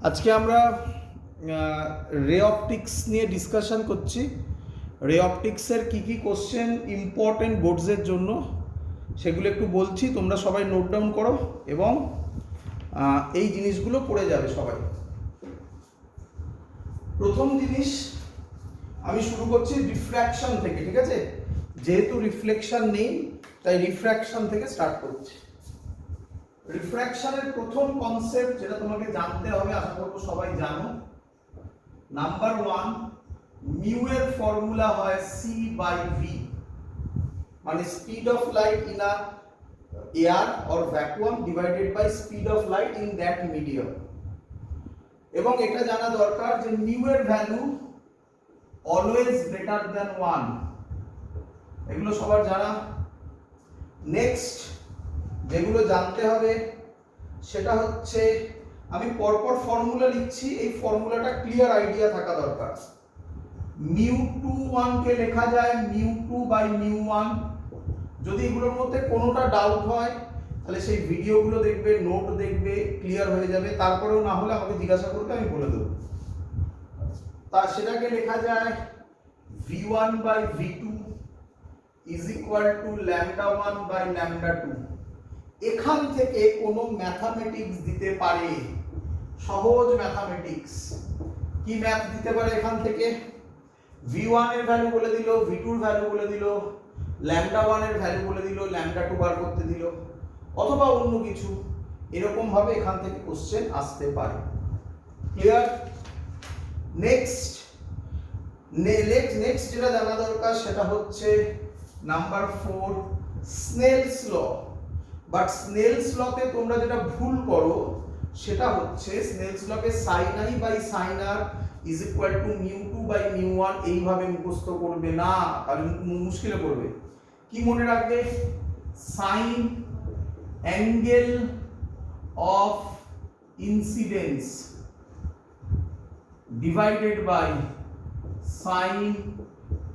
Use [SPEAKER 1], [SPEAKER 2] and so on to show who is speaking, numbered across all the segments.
[SPEAKER 1] আজকে আমরা রে অপটিক্স নিয়ে ডিসকাশন করছি। রে অপটিক্সের কী কী কোশ্চেন ইম্পর্টেন্ট বোর্ডসের জন্য সেগুলো একটু বলছি, তোমরা সবাই নোট ডাউন করো এবং এই জিনিসগুলো পড়ে যাবে সবাই। প্রথম জিনিস আমি শুরু করছি রিফ্র্যাকশন থেকে, ঠিক আছে? যেহেতু রিফ্লেকশন নেই তাই রিফ্র্যাকশন থেকে স্টার্ট করছি। রিফ্র্যাকশনের প্রথম কনসেপ্ট যেটা তোমাকে জানতে হবে, আশা করবো সবাই জানো। নাম্বার ওয়ান, মিউ এর ফর্মুলা হয় সি বাই ভি, মানে speed of light in a air or vacuum divided by speed of light in that medium. এবং এটা জানা দরকার যে মিউ এর ভ্যালু অলওয়েজ গ্রেটার দ্যান 1, এগুলো সবার জানা। নেক্সট যেগুলো জানতে হবে সেটা হচ্ছে, আমি পরপর ফর্মুলা লিখছি, এই ফর্মুলাটা ক্লিয়ার আইডিয়া থাকা দরকার। মিউ টু 1 কে লেখা যায় মিউ টু বাই মিউ 1। যদি এগুলোর মধ্যে কোনোটা ডাউট হয় তাহলে সেই ভিডিওগুলো দেখবে, নোট দেখবে, ক্লিয়ার হয়ে যাবে। তারপরেও না হলে আমাকে জিজ্ঞাসা করবে, আমি বলে দেবো। তা সেটাকে লেখা যায় v1 by v2 is equal to lambda 1 by lambda 2। এখান থেকে কোনো ম্যাথামেটিক্স দিতে পারে, সহজ ম্যাথামেটিক্স। কি ম্যাথ দিতে পারে এখান থেকে? v1 এর ভ্যালু বলে দিল, v2 এর ভ্যালু বলে দিল, ল্যামডা 1 এর ভ্যালু বলে দিল, ল্যামডা 2 বার করতে দিল, অথবা অন্য কিছু। এরকম ভাবে এখান থেকে কোশ্চেন আসতে পারে। ক্লিয়ার? নেক্সট যেটা জানা দরকার সেটা হচ্ছে number 4, Snell's law. But Snell's লতে তোমরা যেটা ভুল করো সেটা হচ্ছে, স্নেলস লকে sine i by sine r is equal to mu two by mu 1 এইভাবে মুখস্থ করবে না, কারণ মুশকিলে পড়বে। কি মনে রাখবে? Sine angle of incidence divided by sine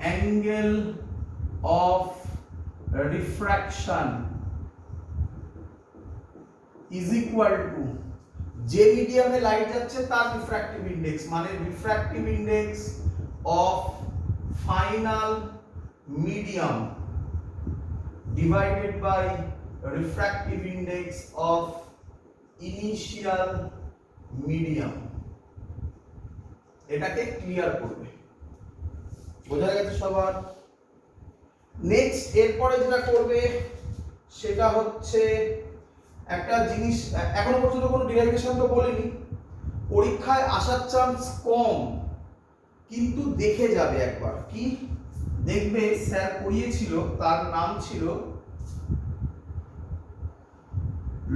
[SPEAKER 1] angle of refraction is equal to, যে মিডিয়ামে লাইট যাচ্ছে তার রিফ্র্যাক্টিভ ইন্ডেক্স, মানে refractive index of final medium divided by refractive index of initial medium. এটাকে ক্লিয়ার করবে। বোঝা গেছে সবার? নেক্সট এরপরে যেটা করবে সেটা হচ্ছে একটা জিনিস, এখনো পর্যন্ত কোনো ডেরিভেশন তো বলিনি, পরীক্ষায় আসার চান্স কম, কিন্তু দেখে যাবে একবার। কি দেখবে? স্যার পড়িয়েছিল, তার নাম ছিল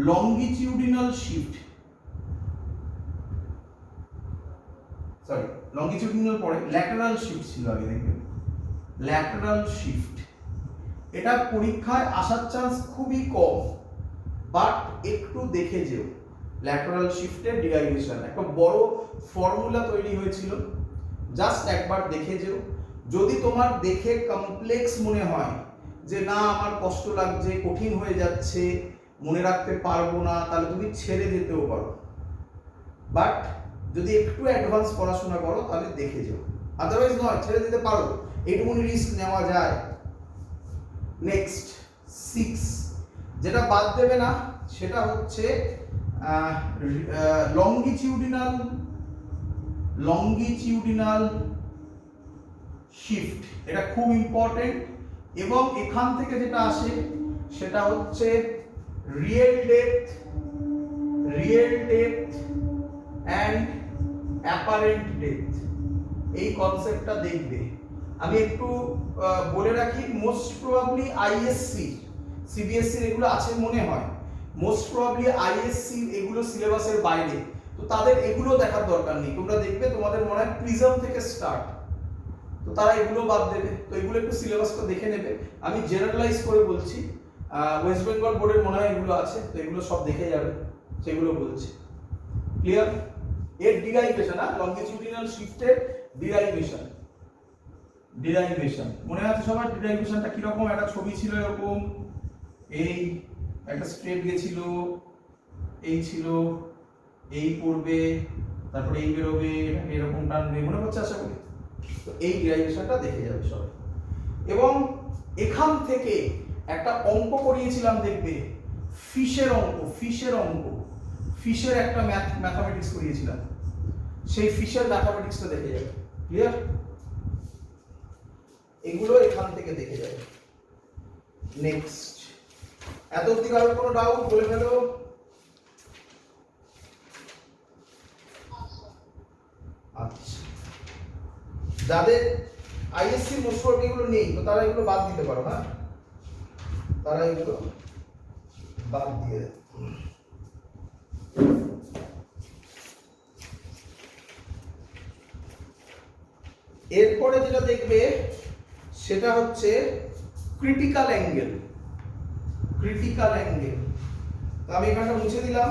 [SPEAKER 1] লঙ্গিটিউডিনাল শিফট, সরি লঙ্গিটিউডিনাল পরে ল্যাটারাল শিফট ছিল আগে, দেখবেন ল্যাটারাল শিফট। এটা পরীক্ষায় আসার চান্স খুবই কম, বাট একটু দেখে যেও। ল্যাটারাল শিফটের ডিরাইভেশন একটা বড় ফর্মুলা তৈরি হয়েছিল, জাস্ট একবার দেখে যেও। যদি তোমার দেখে কমপ্লেক্স মনে হয় যে না আমার কষ্ট লাগছে, কঠিন হয়ে যাচ্ছে, মনে রাখতে পারবো না, তাহলে তুমি ছেড়ে যেতেও পারো। বাট যদি একটু অ্যাডভান্স পড়াশোনা করো তাহলে দেখে যেও, আদারওয়াইজ নয়, ছেড়ে দিতে পারো, এইটুকুনি রিস্ক নেওয়া যায়। নেক্সট 6, যেটা বাদ দেবে না সেটা হচ্ছে লঙ্গিটিউডিনাল শিফট। এটা খুব ইম্পর্টেন্ট। এবং এখান থেকে যেটা আসে সেটা হচ্ছে real depth and apparent depth. এই কনসেপ্টটা দেখবে। আমি একটু বলে রাখি, মোস্ট প্রবাবলি আইএসসি, সিবিএসসি এগুলো আছে মনে হয়, মোস্ট প্রবাবলি আইএসসি এগুলো সিলেবাসের বাইরে, তো তাদের এগুলো দেখার দরকার নেই। তোমরা দেখবে তোমাদের মনে হয় প্রিজম থেকে স্টার্ট, তো তারা এগুলো বাদ দেবে, তো এগুলো একটু সিলেবাসটা দেখে নেবে। আমি জেনারেলাইজ করে বলছি, ওয়েস্ট বেঙ্গল বোর্ডের মনে হয় এগুলো আছে, তো এগুলো সব দেখে যাবে, সেগুলো বলছি। ক্লিয়ার? এর ডিরাইভেশন, লঙ্গিটিউডিনাল শিফটের ডিরাইভেশন মনে আছে সবার? ডিরাইভেশনটা কিরকম? একটা ছবি ছিল এরকম, এই একটা স্ট্রেট গেছিল, এই ছিল, এই পড়বে, তারপরে এই বেরোবে, এটাকে এরকম টানবে, মনে হচ্ছে আশা করি। তো এই ডেরিভেশনটা দেখে যাবে সবাই। এবং এখান থেকে একটা অঙ্ক করিয়েছিলাম, দেখবে ফিশের অঙ্ক, ফিশের একটা ম্যাথমেটিক্স করিয়েছিলাম, সেই ফিশের ম্যাথমেটিক্সটা দেখে যাবে। ক্লিয়ার? এগুলো এখান থেকে দেখে যাবে। নেক্সট, এত অবধি কারোর কোনো ডাউট বলে ফেলো। আচ্ছা, যাদের আইএসসি মোস্ট প্রবাবলি এগুলো নেই, তো তারা এগুলো বাদ দিতে পারো। হ্যাঁ, তারা এগুলো বাদ দিয়ে দেয়। এরপরে যেটা দেখবে সেটা হচ্ছে ক্রিটিক্যাল অ্যাঙ্গেল। ক্রিটিক্যাল অ্যাঙ্গেল, তো আমি এখানটা মুছে দিলাম।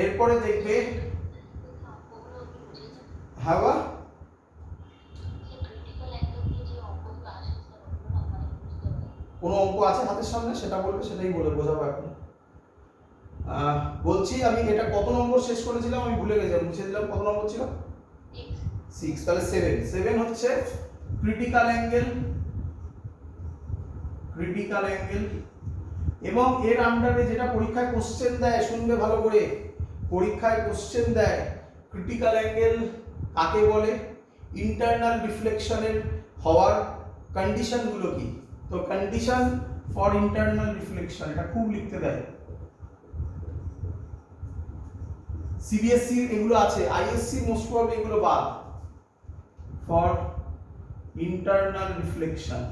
[SPEAKER 1] এরপরে দেখবে হাওয়া কোন অঙ্ক আছে হাতের সামনে সেটা বলবে, সেটাই বলে বোঝাবো এখন। বলছি আমি এটা কত নম্বর শেষ করেছিলাম আমি ভুলে গেছি, মুছে দিলাম। কত নম্বর ছিল? 6। তাহলে 7 হচ্ছে ক্রিটিক্যাল অ্যাঙ্গেল। ক্রিটিক্যাল অ্যাঙ্গেল, এবং এর আন্ডারে যেটা পরীক্ষায় কোশ্চেন দেয়, শুনবে ভালো করে, পরীক্ষায় কোশ্চেন দেয় ক্রিটিক্যাল অ্যাঙ্গেল কাকে বলে, ইন্টারনাল রিফ্লেকশনের হওয়ার কন্ডিশনগুলো কি। তো কন্ডিশন ফর ইন্টারনাল রিফ্লেকশন, এটা খুব লিখতে দেয়। সিবিএসসি এগুলো আছে, আইএসসি মোস্ট প্রবাবলি এগুলো বাদ। ফর ইন্টারনাল রিফ্লেকশন,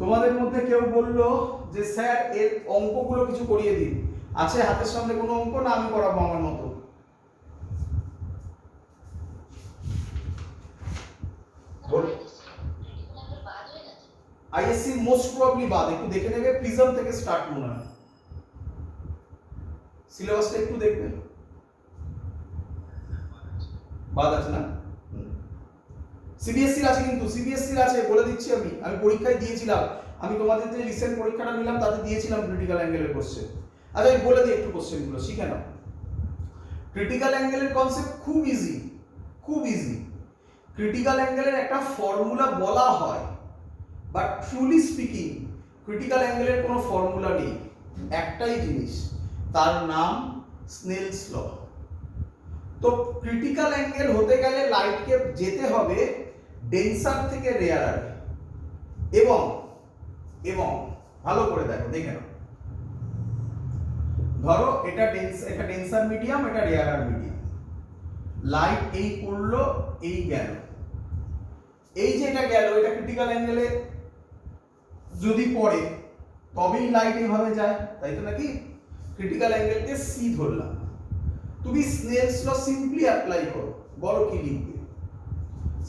[SPEAKER 1] তোমাদের মধ্যে কেউ বললো যে স্যার এর অঙ্কগুলো কিছু করিয়ে দিন, আছে হাতের সামনে কোনো অঙ্ক? না আমি করাবো আমার মতো? আইএসসি মোস্ট প্রবাবলি বাদ, একটু দেখে নেবে। প্রিজম থেকে স্টার্ট মনে হয়, সিলেবাসটা একটু দেখবে, বাদ আছে না? সিবিএসসির আছে, কিন্তু সিবিএসসির আছে বলে দিচ্ছি আমি পরীক্ষায় দিয়েছিলাম, আমি তোমাদের যে রিসেন্ট পরীক্ষাটা নিলাম তাতে দিয়েছিলাম ক্রিটিক্যাল অ্যাঙ্গেলের কোশ্চেন। আচ্ছা আমি বলে দিই একটু কোশ্চেনগুলো শিখে নাও। ক্রিটিক্যাল অ্যাঙ্গেলের কনসেপ্ট খুব ইজি, খুব ইজি। ক্রিটিক্যাল অ্যাঙ্গেলের একটা ফর্মুলা বলা হয়, বাট ট্রুলি স্পিকিং ক্রিটিক্যাল অ্যাঙ্গেলের কোনো ফর্মুলা নেই, একটাই জিনিস, তার নাম স্নেলস ল। তো ক্রিটিক্যাল অ্যাঙ্গেল হতে গেলে লাইটকে যেতে হবে ডেন্সার থেকে রেয়ারারে, এবং এবং ভালো করে দেখো, দেখে নাও। ধরো এটা ডেন্সার মিডিয়াম, এটা রেয়ারার মিডিয়াম, লাইট এই পড়লো, এই গেল, এই যে এটা গেল, এটা ক্রিটিক্যাল অ্যাঙ্গেলে যদি পড়ে তবেই লাইট এইভাবে যায়, তাই তো নাকি? ক্রিটিক্যাল অ্যাঙ্গেলকে সি ধরলাম। তুমি স্নেলস ল সিম্পলি অ্যাপ্লাই করো, বলো কি লিখবে?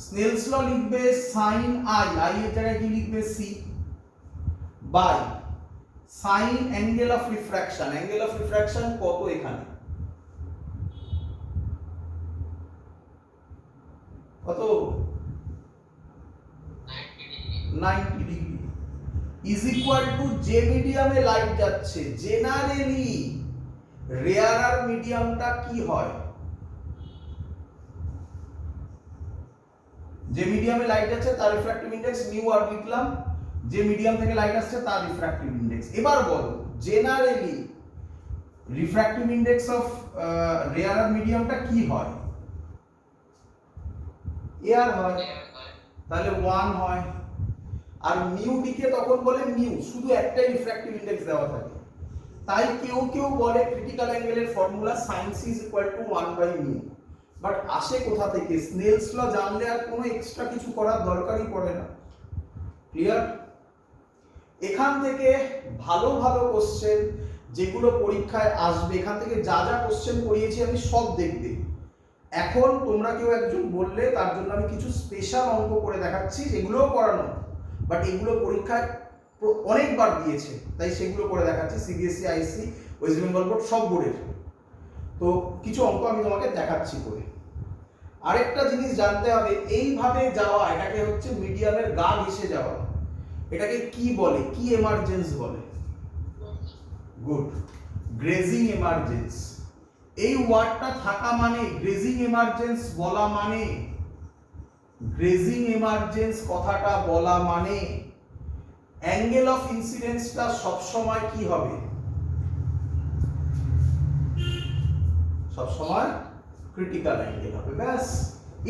[SPEAKER 1] স্নেলস ল লিখবে সাইন আই, আই এর জায়গায় কি লিখবে? C, by sine angle of refraction. Angle of refraction কত এখানে? কত? 90 ডিগ্রি ইজ ইকুয়াল টু যে মিডিয়ামে লাইট যাচ্ছে, জেনারেলি রেয়ারার মিডিয়ামটা কি হয়? যে মিডিয়ামে লাইট যাচ্ছে তার রিফ্র্যাক্টিভ ইনডেক্স মিউ আর লিখলাম, যে মিডিয়াম থেকে লাইট আসছে তার রিফ্র্যাক্টিভ ইনডেক্স। এবার বলো জেনারেলি রিফ্র্যাক্টিভ ইনডেক্স অফ রেয়ারার মিডিয়ামটা কি হয়? এয়ার হয়, তাহলে 1 হয়। আর মিউ ডিকে তখন বলে মিউ, শুধু একটাই রিফ্র্যাক্টিভ ইনডেক্স দেওয়া থাকে। তাই কেউ কেউ বলে ক্রিটিক্যাল অ্যাঙ্গেলের ফর্মুলা sin c = 1/μ। বাট আসে কোথা থেকে? স্নেলস ল জানলে আর কোনো এক্সট্রা কিছু করার দরকারই পড়ে না। ক্লিয়ার? এখান থেকে ভালো ভালো কোশ্চেন যেগুলো পরীক্ষায় আসবে, এখান থেকে যা যা কোশ্চেন করিয়েছি আমি সব দেখবে। এখন তোমরা কেউ একজন বললে তার জন্য আমি কিছু স্পেশাল অঙ্ক করে দেখাচ্ছি, যেগুলোও করানো, বাট এগুলো পরীক্ষায় অনেকবার দিয়েছে, তাই সেগুলো করে দেখাচ্ছি। CBSE, ISC, West Bengal board, সব বোর্ডের। তো কিছু অঙ্ক আমি তোমাকে দেখাচ্ছি করে। আরেকটা জিনিস জানতে হবে, এইভাবে যাওয়া এটাকে হচ্ছে মিডিয়ামের গা ঘেঁষে যাওয়া, এটাকে কি বলে, কি এমার্জেন্স বলে? Good, grazing emergence. এই ওয়ার্ডটা থাকা মানে, গ্রেজিং এমার্জেন্স বলা মানে, গ্রেজিং এমার্জেন্স কথাটা বলা মানে অ্যাঙ্গেল অফ ইনসিডেন্সটা সবসময় কি হবে? সবসময় ক্রিটিক্যাল অ্যাঙ্গেল হবে। ব্যাস,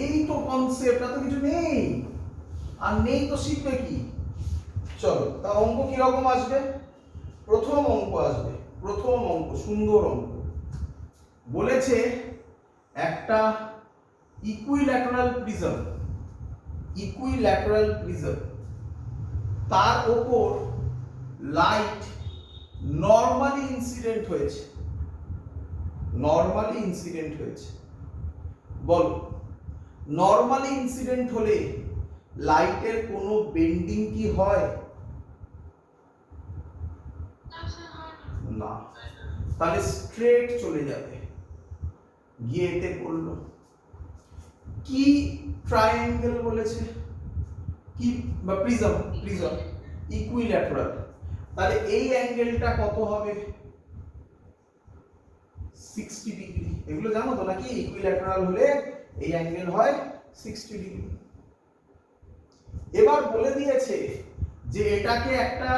[SPEAKER 1] এই তো কনসেপ্ট, তো কিছু নেই, আর নেই তো শিখবে কি? চলো, তা অঙ্ক কিরকম আসবে? প্রথম অঙ্ক আসবে, প্রথম অঙ্ক, সুন্দর অঙ্ক বলেছে একটা ইকুইল্যাটারাল প্রিজম, ইকুইল্যাটারাল প্রিজম, তার ওপর লাইট নরমালি ইনসিডেন্ট হয়েছে, নরমালি ইনসিডেন্ট হয়েছে। বল, নরমালি ইনসিডেন্ট হলে লাইটের কোনো বেন্ডিং কি হয়? না, তাহলে স্ট্রেট চলে যাবে, গিয়ে এতে পড়লো। কি ট্রায়াঙ্গেল বলেছে, কি বা প্রিজম, প্রিজম ইকুইল্যাটারাল, তাহলে এই অ্যাঙ্গেলটা কত হবে? 60 ডিগ্রি। এগুলো জানো তো নাকি? ইকুইল্যাটারাল হলে এই অ্যাঙ্গেল হয় 60 ডিগ্রি। এবার বলে দিয়েছে যে এটাকে একটা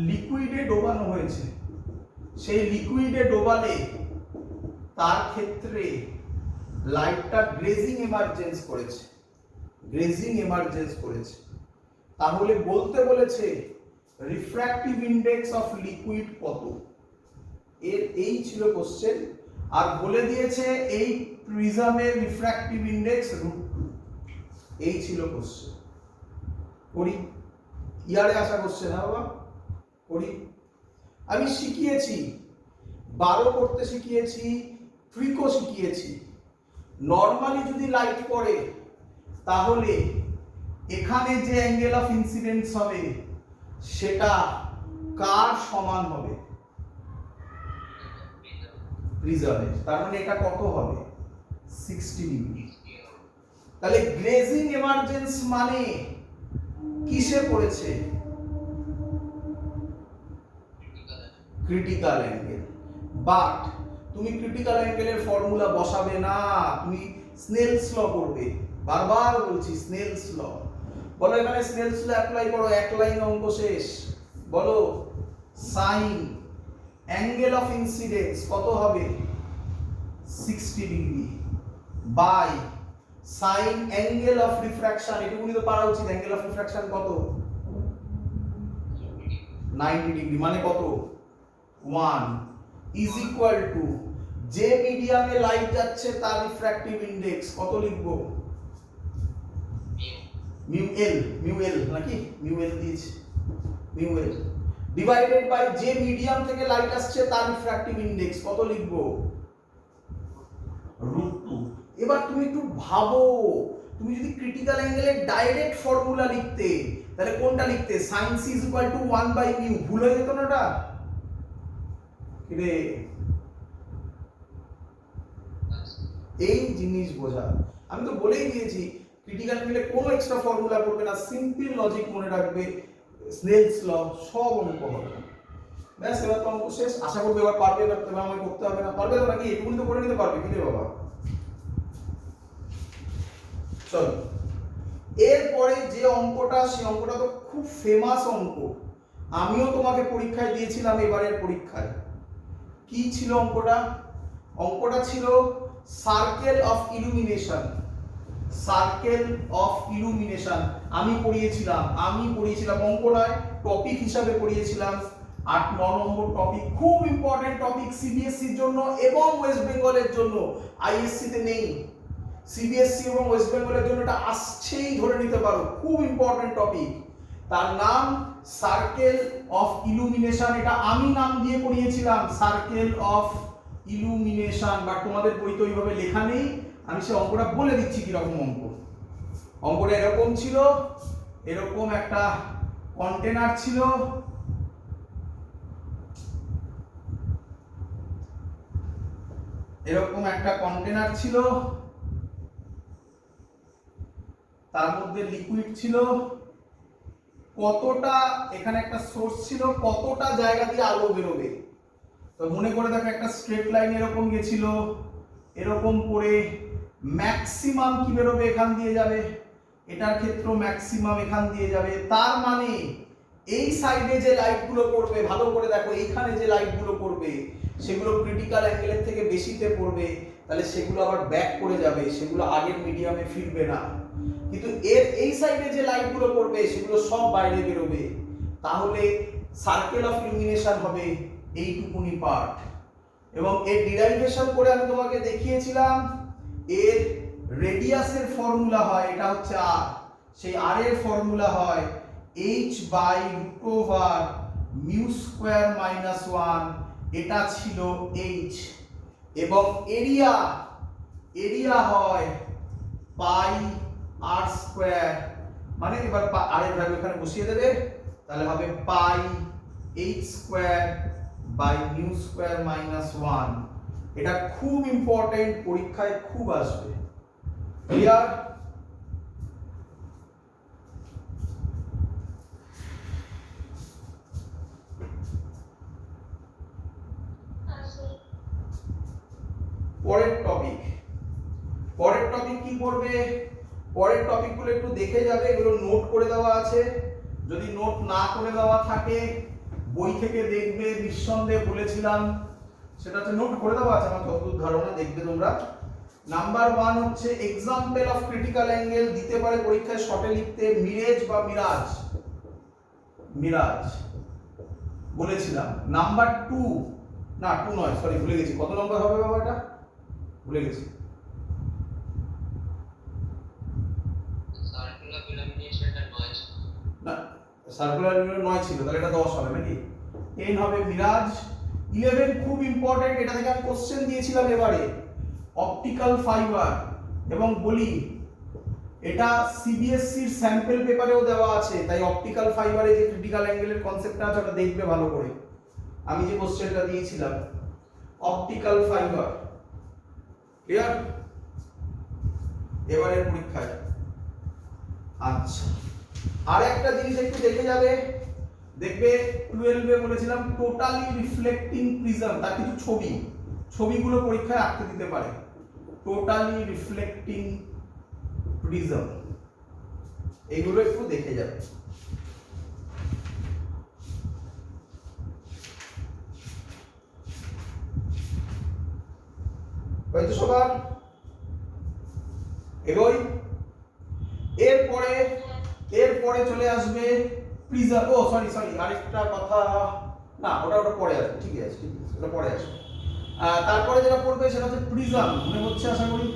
[SPEAKER 1] লিকুইডে ডোবানো হয়েছে, সেই লিকুইডে ডোবালে তার ক্ষেত্রে লাইটটা গ্রেজিং এমার্জেন্স করেছে, গ্রেজিং এমার্জেন্স করেছে। তাহলে বলতে বলেছে রিফ্র্যাক্টিভ ইন্ডেক্স অফ লিকুইড কত, এই ছিল কোশ্চেন। আর বলে দিয়েছে এই প্রিজমের রিফ্র্যাক্টিভ ইন্ডেক্স √2, এই ছিল কোশ্চেন। করি, ইয়ারে আসা কোশ্চেন। হ্যাঁ বাবা, করি। আমি শিখিয়েছি 12 করতে শিখিয়েছি, ট্রিকও শিখিয়েছি। নরমালি যদি লাইট পড়ে তাহলে এখানে যে অ্যাঙ্গেল অফ ইনসিডেন্স হবে সেটা কার সমান হবে? প্রিজমের। তার মানে এটা কত হবে? 60 ডিগ্রি। তাহলে গ্রেজিং এমার্জেন্স মানে কিসে পড়েছে? Critical angle. বাট তুমি ক্রিটিক্যাল অ্যাঙ্গেলের ফর্মুলা বসাবে না, তুমি স্নেলস ল করবে। বারবার বলছি স্নেলস ল। বলো এখানে স্নেলস ল অ্যাপ্লাই করো, এক লাইন অঙ্ক শেষ। বলো সাইন অ্যাঙ্গেল অফ ইনসিডেন্স কত হবে? 60 degree by sine angle of refraction, এটুকুনি তো পারা উচিত। অ্যাঙ্গেল অফ রিফ্র্যাকশন কত? 90 ডিগ্রি, মানে কত? 1 ইজ ইকুয়াল টু যে মিডিয়ামে লাইট যাচ্ছে তার রিফ্র্যাক্টিভ ইন্ডেক্স কত লিখবো? মিউ এল নাকি? মিউ এল দিয়েছি, মিউ এল ডিভাইডেড বাই যে মিডিয়াম থেকে লাইট আসছে তার রিফ্র্যাক্টিভ ইন্ডেক্স কত লিখবো? √2। এবার তুমি একটু ভাবো, তুমি যদি ক্রিটিক্যাল অ্যাঙ্গেলের ডাইরেক্ট ফর্মুলা লিখতে তাহলে কোনটা লিখতে? sin c = 1/μ। ভুল হয়ে যেত না এটা? রে এই জিনিস বোঝা, আমি তো বলেই দিয়েছি ক্রিটিক্যাল অ্যাঙ্গেলে কোনো এক্সট্রা ফর্মুলা করবে না, সিম্পল লজিক মনে রাখবে, স্নেলস ল, সব অঙ্ক হবে। ব্যাস, এবার তো অঙ্ক শেষ। আশা করবো এবার পারবে, এবার আমাকে করতে হবে না। পারবে তো নাকি? এটুকুনি তো করে নিতে পারবে কি রে বাবা? চলো, এরপরে যে অঙ্কটা, সেই অঙ্কটা তো খুব ফেমাস অঙ্ক, আমিও তোমাকে পরীক্ষায় দিয়েছিলাম এবারের পরীক্ষায়। কি ছিল অঙ্কটা? অঙ্কটা ছিল circle of illumination, circle of illumination. আমি পড়িয়েছিলাম অঙ্কটায় টপিক হিসাবে পড়িয়েছিলাম 8-9 নম্বর টপিক। খুব ইম্পর্টেন্ট টপিক সিবিএসসির জন্য এবং ওয়েস্ট বেঙ্গলের জন্য। আইএসসি তে নেই, সিবিএসসি এবং ওয়েস্ট বেঙ্গলের জন্য এটা আসছেই, ধরে নিতে পারো। খুব ইম্পর্টেন্ট টপিক, তার নাম সার্কেল অফ ইলুমিনেশন। এটা আমি নাম দিয়ে পড়িয়েছিলাম সার্কেল অফ ইলুমিনেশন, বাট তোমাদের বইতে ওইভাবে লেখা নেই। আমি সে অঙ্কটা বলে দিচ্ছি কিরকম অঙ্ক। অঙ্কটা এরকম ছিল, এরকম একটা কন্টেনার ছিল, এরকম একটা কন্টেনার ছিল, তার মধ্যে লিকুইড ছিল, কতটা এখানে একটা সোর্স ছিল, কতটা জায়গা দিয়ে আলো বেরোবে। তো মনে করে দেখো একটা স্ট্রেট লাইন এরকম গেছিল, এরকম করে ম্যাক্সিমাম কি বেরোবে এখান দিয়ে যাবে, এটার ক্ষেত্রে ম্যাক্সিমাম এখান দিয়ে যাবে। তার মানে এই সাইডে যে লাইটগুলো পড়বে, ভালো করে দেখো, এইখানে যে লাইটগুলো পড়বে সেগুলো ক্রিটিক্যাল অ্যাঙ্গেলের থেকে বেশিতে পড়বে, তাহলে সেগুলো আবার ব্যাক করে যাবে, সেগুলো আগের মিডিয়ামে ফিরবে না। কিন্তু এর এই সাইডে যে লাইটগুলো পড়বে সেগুলো সব বাইরে বেরোবে। তাহলে সার্কেল অফ ইলুমিনেশন হবে এইটুকুনি পার্ট। এবং এর ডিরাইভেশন করে আমি তোমাকে দেখিয়েছিলাম, এর রেডিয়াসের ফর্মুলা হয়, এটা হচ্ছে আর, সেই আর এর ফর্মুলা হয় h/√μ²-1, এটা ছিল h। এবং এরিয়া হয় πr², মানে এবার আর এর ভ্যালু এখানে বসিয়ে দেবে, তাহলে হবে πh²/μ²-1। এটা খুব ইম্পর্টেন্ট, পরীক্ষায় খুব আসবে। ক্লিয়ার? পরের টপিক কি পড়বে? পরের টপিকগুলো একটু দেখে যাবে, এগুলো নোট করে দেওয়া আছে। যদি নোট না করে দেওয়া থাকে বই থেকে দেখবে, নিঃসন্দেহে বলেছিলাম, সেটা হচ্ছে নোট করে দেওয়া আছে আমার যতদূর ধারণা, দেখবে তোমরা। নাম্বার 1 হচ্ছে এক্সাম্পল অফ ক্রিটিক্যাল অ্যাঙ্গেল, দিতে পারে পরীক্ষায় শর্টে লিখতে মিরেজ বা মিরাজ বলেছিলাম। নাম্বার 2, না 2 নয়, সরি ভুলে গেছি, কত নম্বর হবে বাবা এটা, ভুলে গেছি।
[SPEAKER 2] সার্কুলার ইলুমিনেশনটা 9 ছিল
[SPEAKER 1] না, সার্কুলার ইলুমিনেশন 9 ছিল, তাহলে এটা 10 হবে নাকি? 10 হবে মিরাজ। 11 খুব ইম্পর্টেন্ট, এটা থেকে আমি কোশ্চেন দিয়েছিলাম এবারে, অপটিক্যাল ফাইবার। এবং বলি এটা সিবিএসসি এর স্যাম্পল পেপারেও দেওয়া আছে, তাই অপটিক্যাল ফাইবারে যে ক্রিটিক্যাল অ্যাঙ্গেলের কনসেপ্টটা আছে ওটা দেখবে ভালো করে, আমি যে কোশ্চেনটা দিয়েছিলাম অপটিক্যাল ফাইবার। ক্লিয়ার এবারের পরীক্ষায়? আচ্ছা, আর একটা জিনিস একটু দেখে যাবে, দেখবে 12 এ বলেছিলাম টোটালি রিফ্লেক্টিং প্রিজম, তার কিছু ছবিগুলো পরীক্ষায় আঁকতে দিতে পারে। টোটালি রিফ্লেক্টিং প্রিজম, এগুলো একটু দেখে যাবে। হয়তো সবার এগোই। এরপরে চলে আসবে প্রিজম। ও সরি আরেকটা কথা, না ওটা পরে আসবে, ঠিক আছে ওটা পরে আসবে। তারপরে যেটা পড়বে সেটা হচ্ছে প্রিজম, মনে হচ্ছে আশা করি।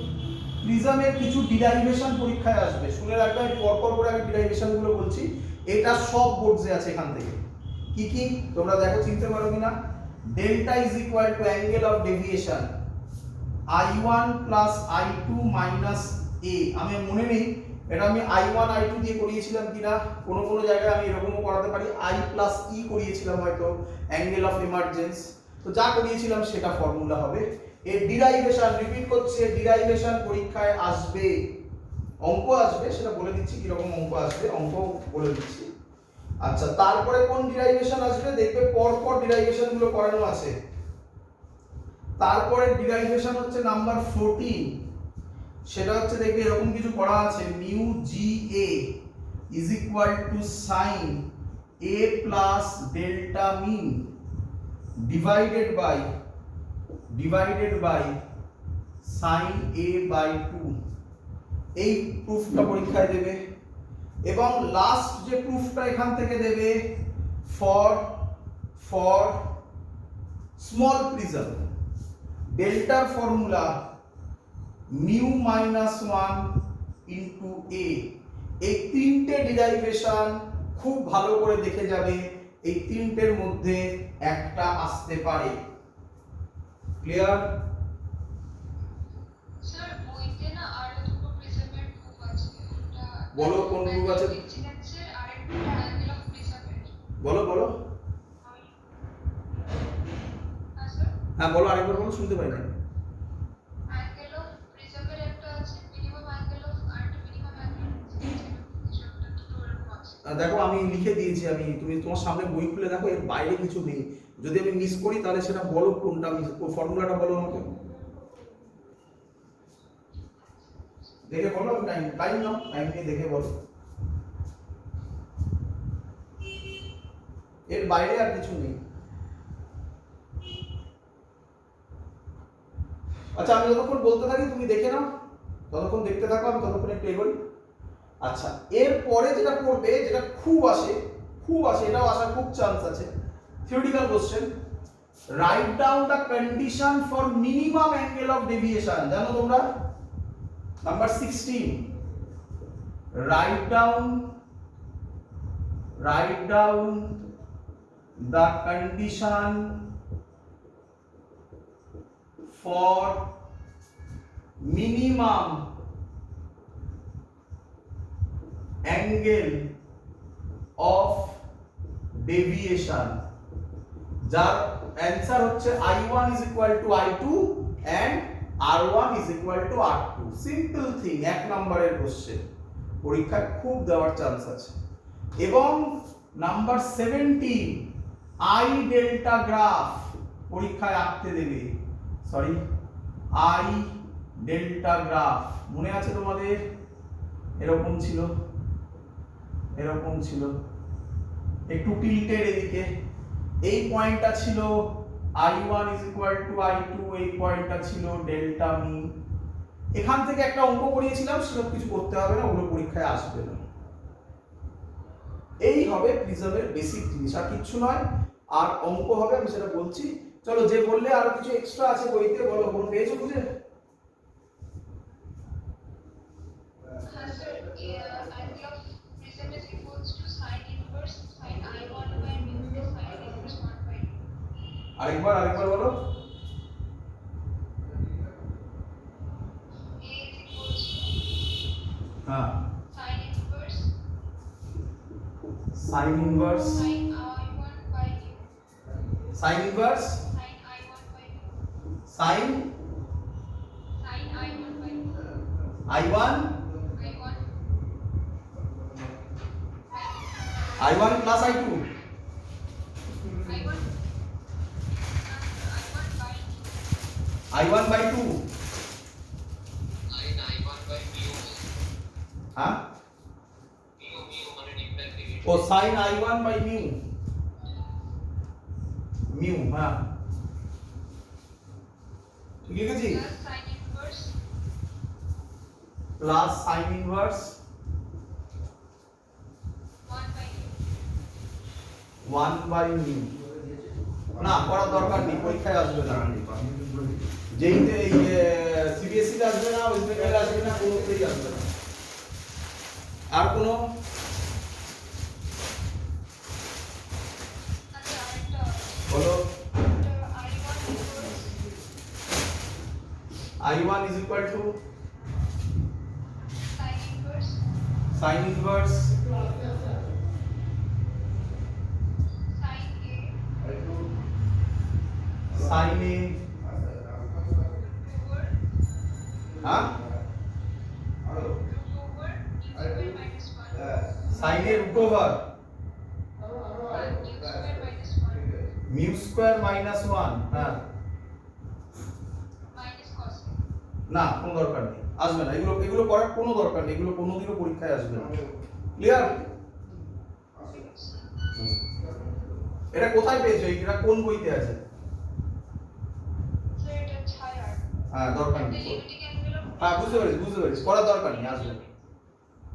[SPEAKER 1] প্রিজমের কিছু ডিরাইভেশন পরীক্ষায় আসবে, শুনে রাখবে, আমি পরপর করে আমি ডিরাইভেশন গুলো বলছি। এটা সব বোর্ডসে আছে এখান থেকে। কি তোমরা দেখো, চিনতে পারো কিনা। Delta is equal to angle of deviation I1 plus I2 minus A। আমি মনে নেই এটা আমি I1 I2 দিয়ে করিয়েছিলাম কিনা, কোনো জায়গায় আমি এরকমও করাতে পারি, I প্লাস E করিয়েছিলাম হয়তো, অ্যাঙ্গেল অফ এমার্জেন্স। তো যা করিয়েছিলাম সেটা ফর্মুলা হবে। এর ডিরাইভেশন, রিপিট করছি, এর ডিরাইভেশন পরীক্ষায় আসবে, অঙ্ক আসবে, সেটা বলে দিচ্ছি কিরকম অঙ্ক আসবে, অঙ্ক বলে দিচ্ছি। আচ্ছা, তারপরে কোন ডিরাইভেশন আসবে দেখবে, পরপর ডিরাইভেশন গুলো করানো আছে। তারপরে ডিরাইভেশন হচ্ছে নাম্বার 14, সেটা হচ্ছে দেখবে এরকম কিছু করা আছে, mu G A is equal to sine A plus delta min divided by sine A by 2। এই প্রুফটা পরীক্ষায় দেবে। এবং লাস্ট যে প্রুফটা এখান থেকে দেবে, ফর স্মল প্রিজম ডেল্টার ফর্মুলা মিউ মাইনাস 1 ইন্টু এ। এই তিনটে ডিরাইভেশন খুব ভালো করে দেখে যাবে, এই তিনটের মধ্যে একটা আসতে পারে। ক্লিয়ার?
[SPEAKER 3] স্যার বইতে না আরো দুটো প্রিজমের প্রুফ আছে, এটা
[SPEAKER 1] বলো কোন প্রুফ আছে,
[SPEAKER 3] ইনসিডেন্সের আরেকটা অ্যাঙ্গেল অফ প্রিজমের।
[SPEAKER 1] বলো হ্যাঁ বলো, আরেকবার বলো, শুনতে পাই না।
[SPEAKER 3] অ্যাঙ্গেল অফ প্রিজমের একটা আছে, মিনিমাম অ্যাঙ্গেল অফ, আর একটা মিনিমাম অ্যাঙ্গেল
[SPEAKER 1] দেখো আমি লিখে দিয়েছি, আমি তুমি তোমার সামনে বই খুলে দেখো, এর বাইরে কিছু নেই। যদি আমি মিস করি তাহলে সেটা বলো, কোনটা মিস, ফর্মুলাটা বলো আমাকে, দেখে বলো। টাইম টাইম নাও, টাইম নিয়ে দেখে বলো। এর বাইরে আর কিছু নেই। আচ্ছা আমি যতক্ষণ বলতে থাকি তুমি দেখে নাও, ততক্ষণ দেখতে থাকো, আমি ততক্ষণ একটু এগোই। আচ্ছা এরপরে যেটা করবে, যেটা খুব আসে, এটাও আসার খুব চান্স আছে, theoretical question, write down the condition for minimum angle of deviation. জানো তোমরা number 16, write down the condition for minimum angle of deviation, যার অ্যান্সার হচ্ছে I1 is equal to I2 and R1 is equal to R2। Simple thing, এক নম্বরের question, পরীক্ষায় খুব দেওয়ার chance আছে। এবং নাম্বার 17, I ডেল্টা গ্রাফ পরীক্ষায় আঁকতে দেবে, সরি আই ডেল্টা গ্রাফ, মনে আছে তোমাদের? এরকম ছিল, একটু টিল্টের এদিকে, এই পয়েন্টটা ছিল I1 is equal to I2, এই পয়েন্টটা ছিল ডেল্টা মিন। এখান থেকে একটা অঙ্ক করিয়েছিলাম, সেসব কিছু করতে হবে না, ওগুলো পরীক্ষায় আসবে না। এই হবে প্রিজমের বেসিক জিনিস, আর কিচ্ছু নয়। আর অঙ্ক হবে, আমি সেটা বলছি। চলো যে বললে আরো কিছু এক্সট্রা আছে বইতে, বলো, কোনো পেয়েছো খুঁজে?
[SPEAKER 3] হ্যাঁ sir, angle of prism is equals to sin inverse sin I1 by mu plus sin inverse 1 by 2.
[SPEAKER 1] আরেকবার বলো।
[SPEAKER 3] A is equals to
[SPEAKER 1] হ্যাঁ,
[SPEAKER 3] sin inverse
[SPEAKER 1] sin inverse
[SPEAKER 3] sin I1 by mu
[SPEAKER 1] sin inverse
[SPEAKER 3] sin I1 by mu
[SPEAKER 1] sin
[SPEAKER 3] sin I1 by mu
[SPEAKER 1] I1
[SPEAKER 3] I1
[SPEAKER 1] plus I2
[SPEAKER 3] I1
[SPEAKER 1] by 2,
[SPEAKER 2] sin I1 by mu,
[SPEAKER 1] হ্যাঁ,
[SPEAKER 2] mu মানে ডিফ্লেক্টিভিটি।
[SPEAKER 1] ও sin I1 by mu, হ্যাঁ ঠিক লিখেছি,
[SPEAKER 3] plus sin inverse
[SPEAKER 1] plus sin inverse
[SPEAKER 3] 1 by mu
[SPEAKER 1] 1 by mu। না করার দরকার নেই, পরীক্ষায় আসবে না, যেই এই সিবিএসসি তে আসবে না, ওয়েস্ট বেঙ্গলে আসবে না, কোনোতেই আসবে না। আর কোনো
[SPEAKER 3] আচ্ছা আরেকটা
[SPEAKER 1] বলো।
[SPEAKER 3] I1
[SPEAKER 1] I1 is
[SPEAKER 3] equals
[SPEAKER 1] equal to
[SPEAKER 3] sin inverse
[SPEAKER 1] sin inverse
[SPEAKER 3] sin A
[SPEAKER 1] sin A,
[SPEAKER 3] over
[SPEAKER 1] হ্যাঁ,
[SPEAKER 3] over u square minus 1
[SPEAKER 1] sin A root over
[SPEAKER 3] u square
[SPEAKER 1] mu square
[SPEAKER 3] minus 1
[SPEAKER 1] minus 1, হ্যাঁ,
[SPEAKER 3] minus cos A।
[SPEAKER 1] না কোনো দরকার নেই, আসবে না, এগুলো করার কোনো দরকার নেই, এগুলো কোনোদিনও পরীক্ষায় আসবে না। ক্লিয়ার? এটা কোথায় পেয়েছো? এটা কোন বইতে আছে?
[SPEAKER 3] স্যার এটা ছায়ার
[SPEAKER 1] হ্যাঁ দরকার
[SPEAKER 3] একটা
[SPEAKER 1] নেই,
[SPEAKER 3] লিমিটিং অ্যাঙ্গেল অফ
[SPEAKER 1] হ্যাঁ বুঝতে পেরেছি, করার দরকার নেই, আসবে না।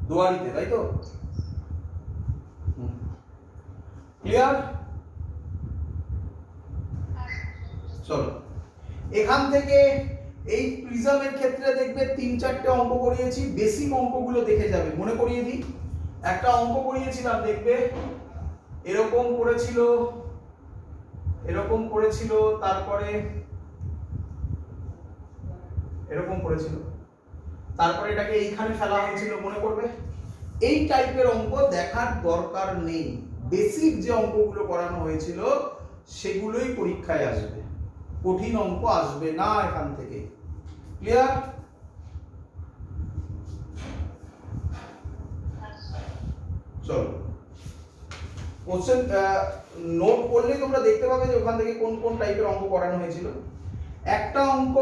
[SPEAKER 1] দুয়ারিতে, তাই তো? ক্লিয়ার? চলো এখান থেকে এই প্রিজমের ক্ষেত্রে দেখবে 3-4টে অঙ্ক করিয়েছি, বেসিক অঙ্কগুলো দেখে যাবে, মনে করিয়ে দিই। একটা অঙ্ক করিয়েছিলাম, দেখবে এরকম করেছিল, তারপরে এরকম করেছিল, তারপরে এটাকে এইখানে ফেলা হয়েছিল, মনে করবে। এই টাইপের অঙ্ক দেখার দরকার নেই, বেসিক যে অঙ্কগুলো করানো হয়েছিল সেগুলোই পরীক্ষায় আসবে, কঠিন অঙ্ক আসবে না এখান থেকে। ক্লিয়ার? চলো কোশ্চেন নোট করলেই তোমরা দেখতে পাবে যে ওখান থেকে কোন কোন টাইপের অঙ্ক করানো হয়েছিল। একটা অঙ্ক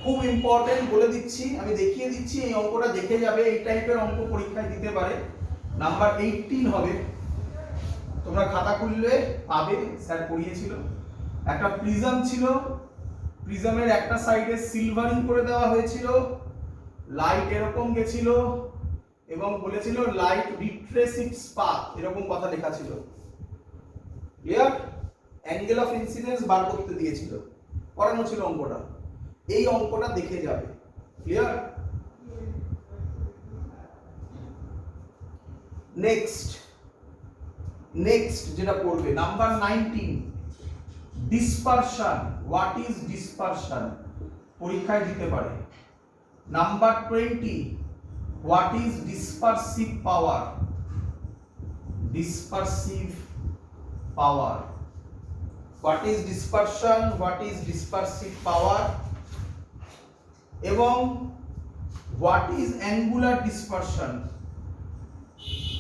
[SPEAKER 1] খুব ইম্পর্টেন্ট বলে দিচ্ছি, আমি দেখিয়ে দিচ্ছি, এই অঙ্কটা দেখে যাবে, এই টাইপের অঙ্ক পরীক্ষায় দিতে পারে। নাম্বার 18 হবে, তোমরা খাতা খুললে পাবে, স্যার পড়িয়েছিল। একটা প্রিজম ছিল, প্রিজমের একটা সাইডে সিলভারিং করে দেওয়া হয়েছিল, লাইট এরকম গেছিল এবং বলেছিল লাইট রিট্রেস ইটস পাথ, এরকম কথা লেখা ছিল। ক্লিয়ার? অ্যাঙ্গেল অফ ইনসিডেন্স বার করতে দিয়েছিল, করানো ছিল অঙ্কটা। এই অঙ্কটা দেখে যাবে। ক্লিয়ার? নেক্সট যেটা পড়বে number 19, dispersion. What is dispersion? পরীক্ষায় দিতে পারে। Number 20, what is dispersive power? Dispersive power. What is dispersion, what is dispersive power, এবং হোয়াট ইজ অ্যাঙ্গুলার ডিসপারশন,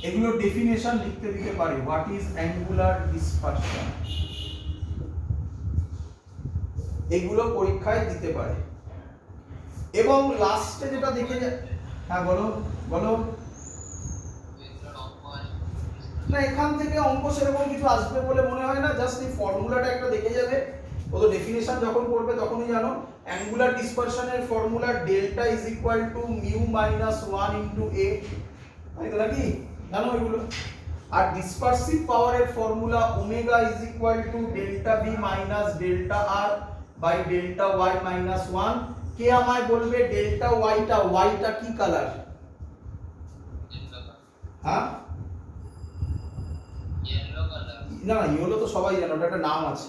[SPEAKER 1] এগুলো ডেফিনেশন লিখতে দিতে পারে। হোয়াট ইজ অ্যাঙ্গুলার ডিসপারশন, এগুলো পরীক্ষায় দিতে পারে। এবং লাস্টে যেটা দেখে হ্যাঁ বলো বলো। না, এখান থেকে অঙ্ক সেরকম কিছু আসবে বলে মনে হয় না, জাস্ট এই ফর্মুলাটা একটা দেখে যাবে। ও তো ডেফিনেশন যখন পড়বে তখনই জানো, অ্যাঙ্গুলার ডিসপারশনের formula delta is equal to mu minus 1 into a, তাই তো নাকি? জানো এগুলো? আর ডিসপারসিভ পাওয়ারের formula omega is equal to delta v minus delta r by delta y minus 1। কে আমায় বলবে ডেল্টা ওয়াইটা কি কালার? হ্যাঁ,
[SPEAKER 2] ইয়েলো কালার।
[SPEAKER 1] না ইয়েলো তো সবাই জানো, ওটা একটা নাম আছে,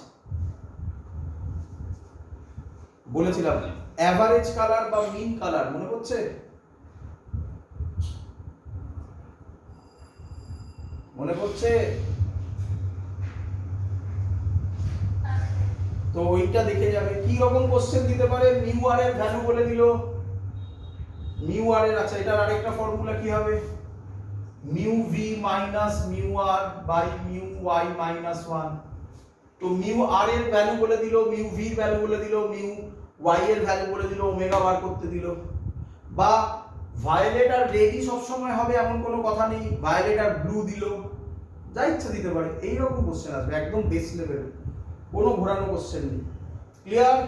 [SPEAKER 1] বলেছিলাম। অ্যাভারেজ কালার বা মিন কালার মনে পড়ছে? মনে পড়ছে? তো ওইটা দেখে যাবে। কি রকম কোশ্চেন দিতে পারে? মিউ আর এর ভ্যালু বলে দিল, মিউ আর এর, আচ্ছা এটার আরেকটা ফর্মুলা কি হবে? Mu V minus mu R by mu Y minus 1। তো মিউ আর এর ভ্যালু বলে দিল, মিউ ভি এর ভ্যালু বলে দিল, মিউ ওয়াই এর ভ্যালু বলে দিল, ওমেগা বার করতে দিল। বা ভায়োলেট আর রেডই সব সময় হবে এমন কোনো কথা নেই, ভায়োলেট আর ব্লু দিল, যা ইচ্ছা দিতে পারে। এই রকম কোশ্চেন আসবে, একদম বেস লেভেল, কোনো ঘোরানো কোশ্চেন নেই। ক্লিয়ার?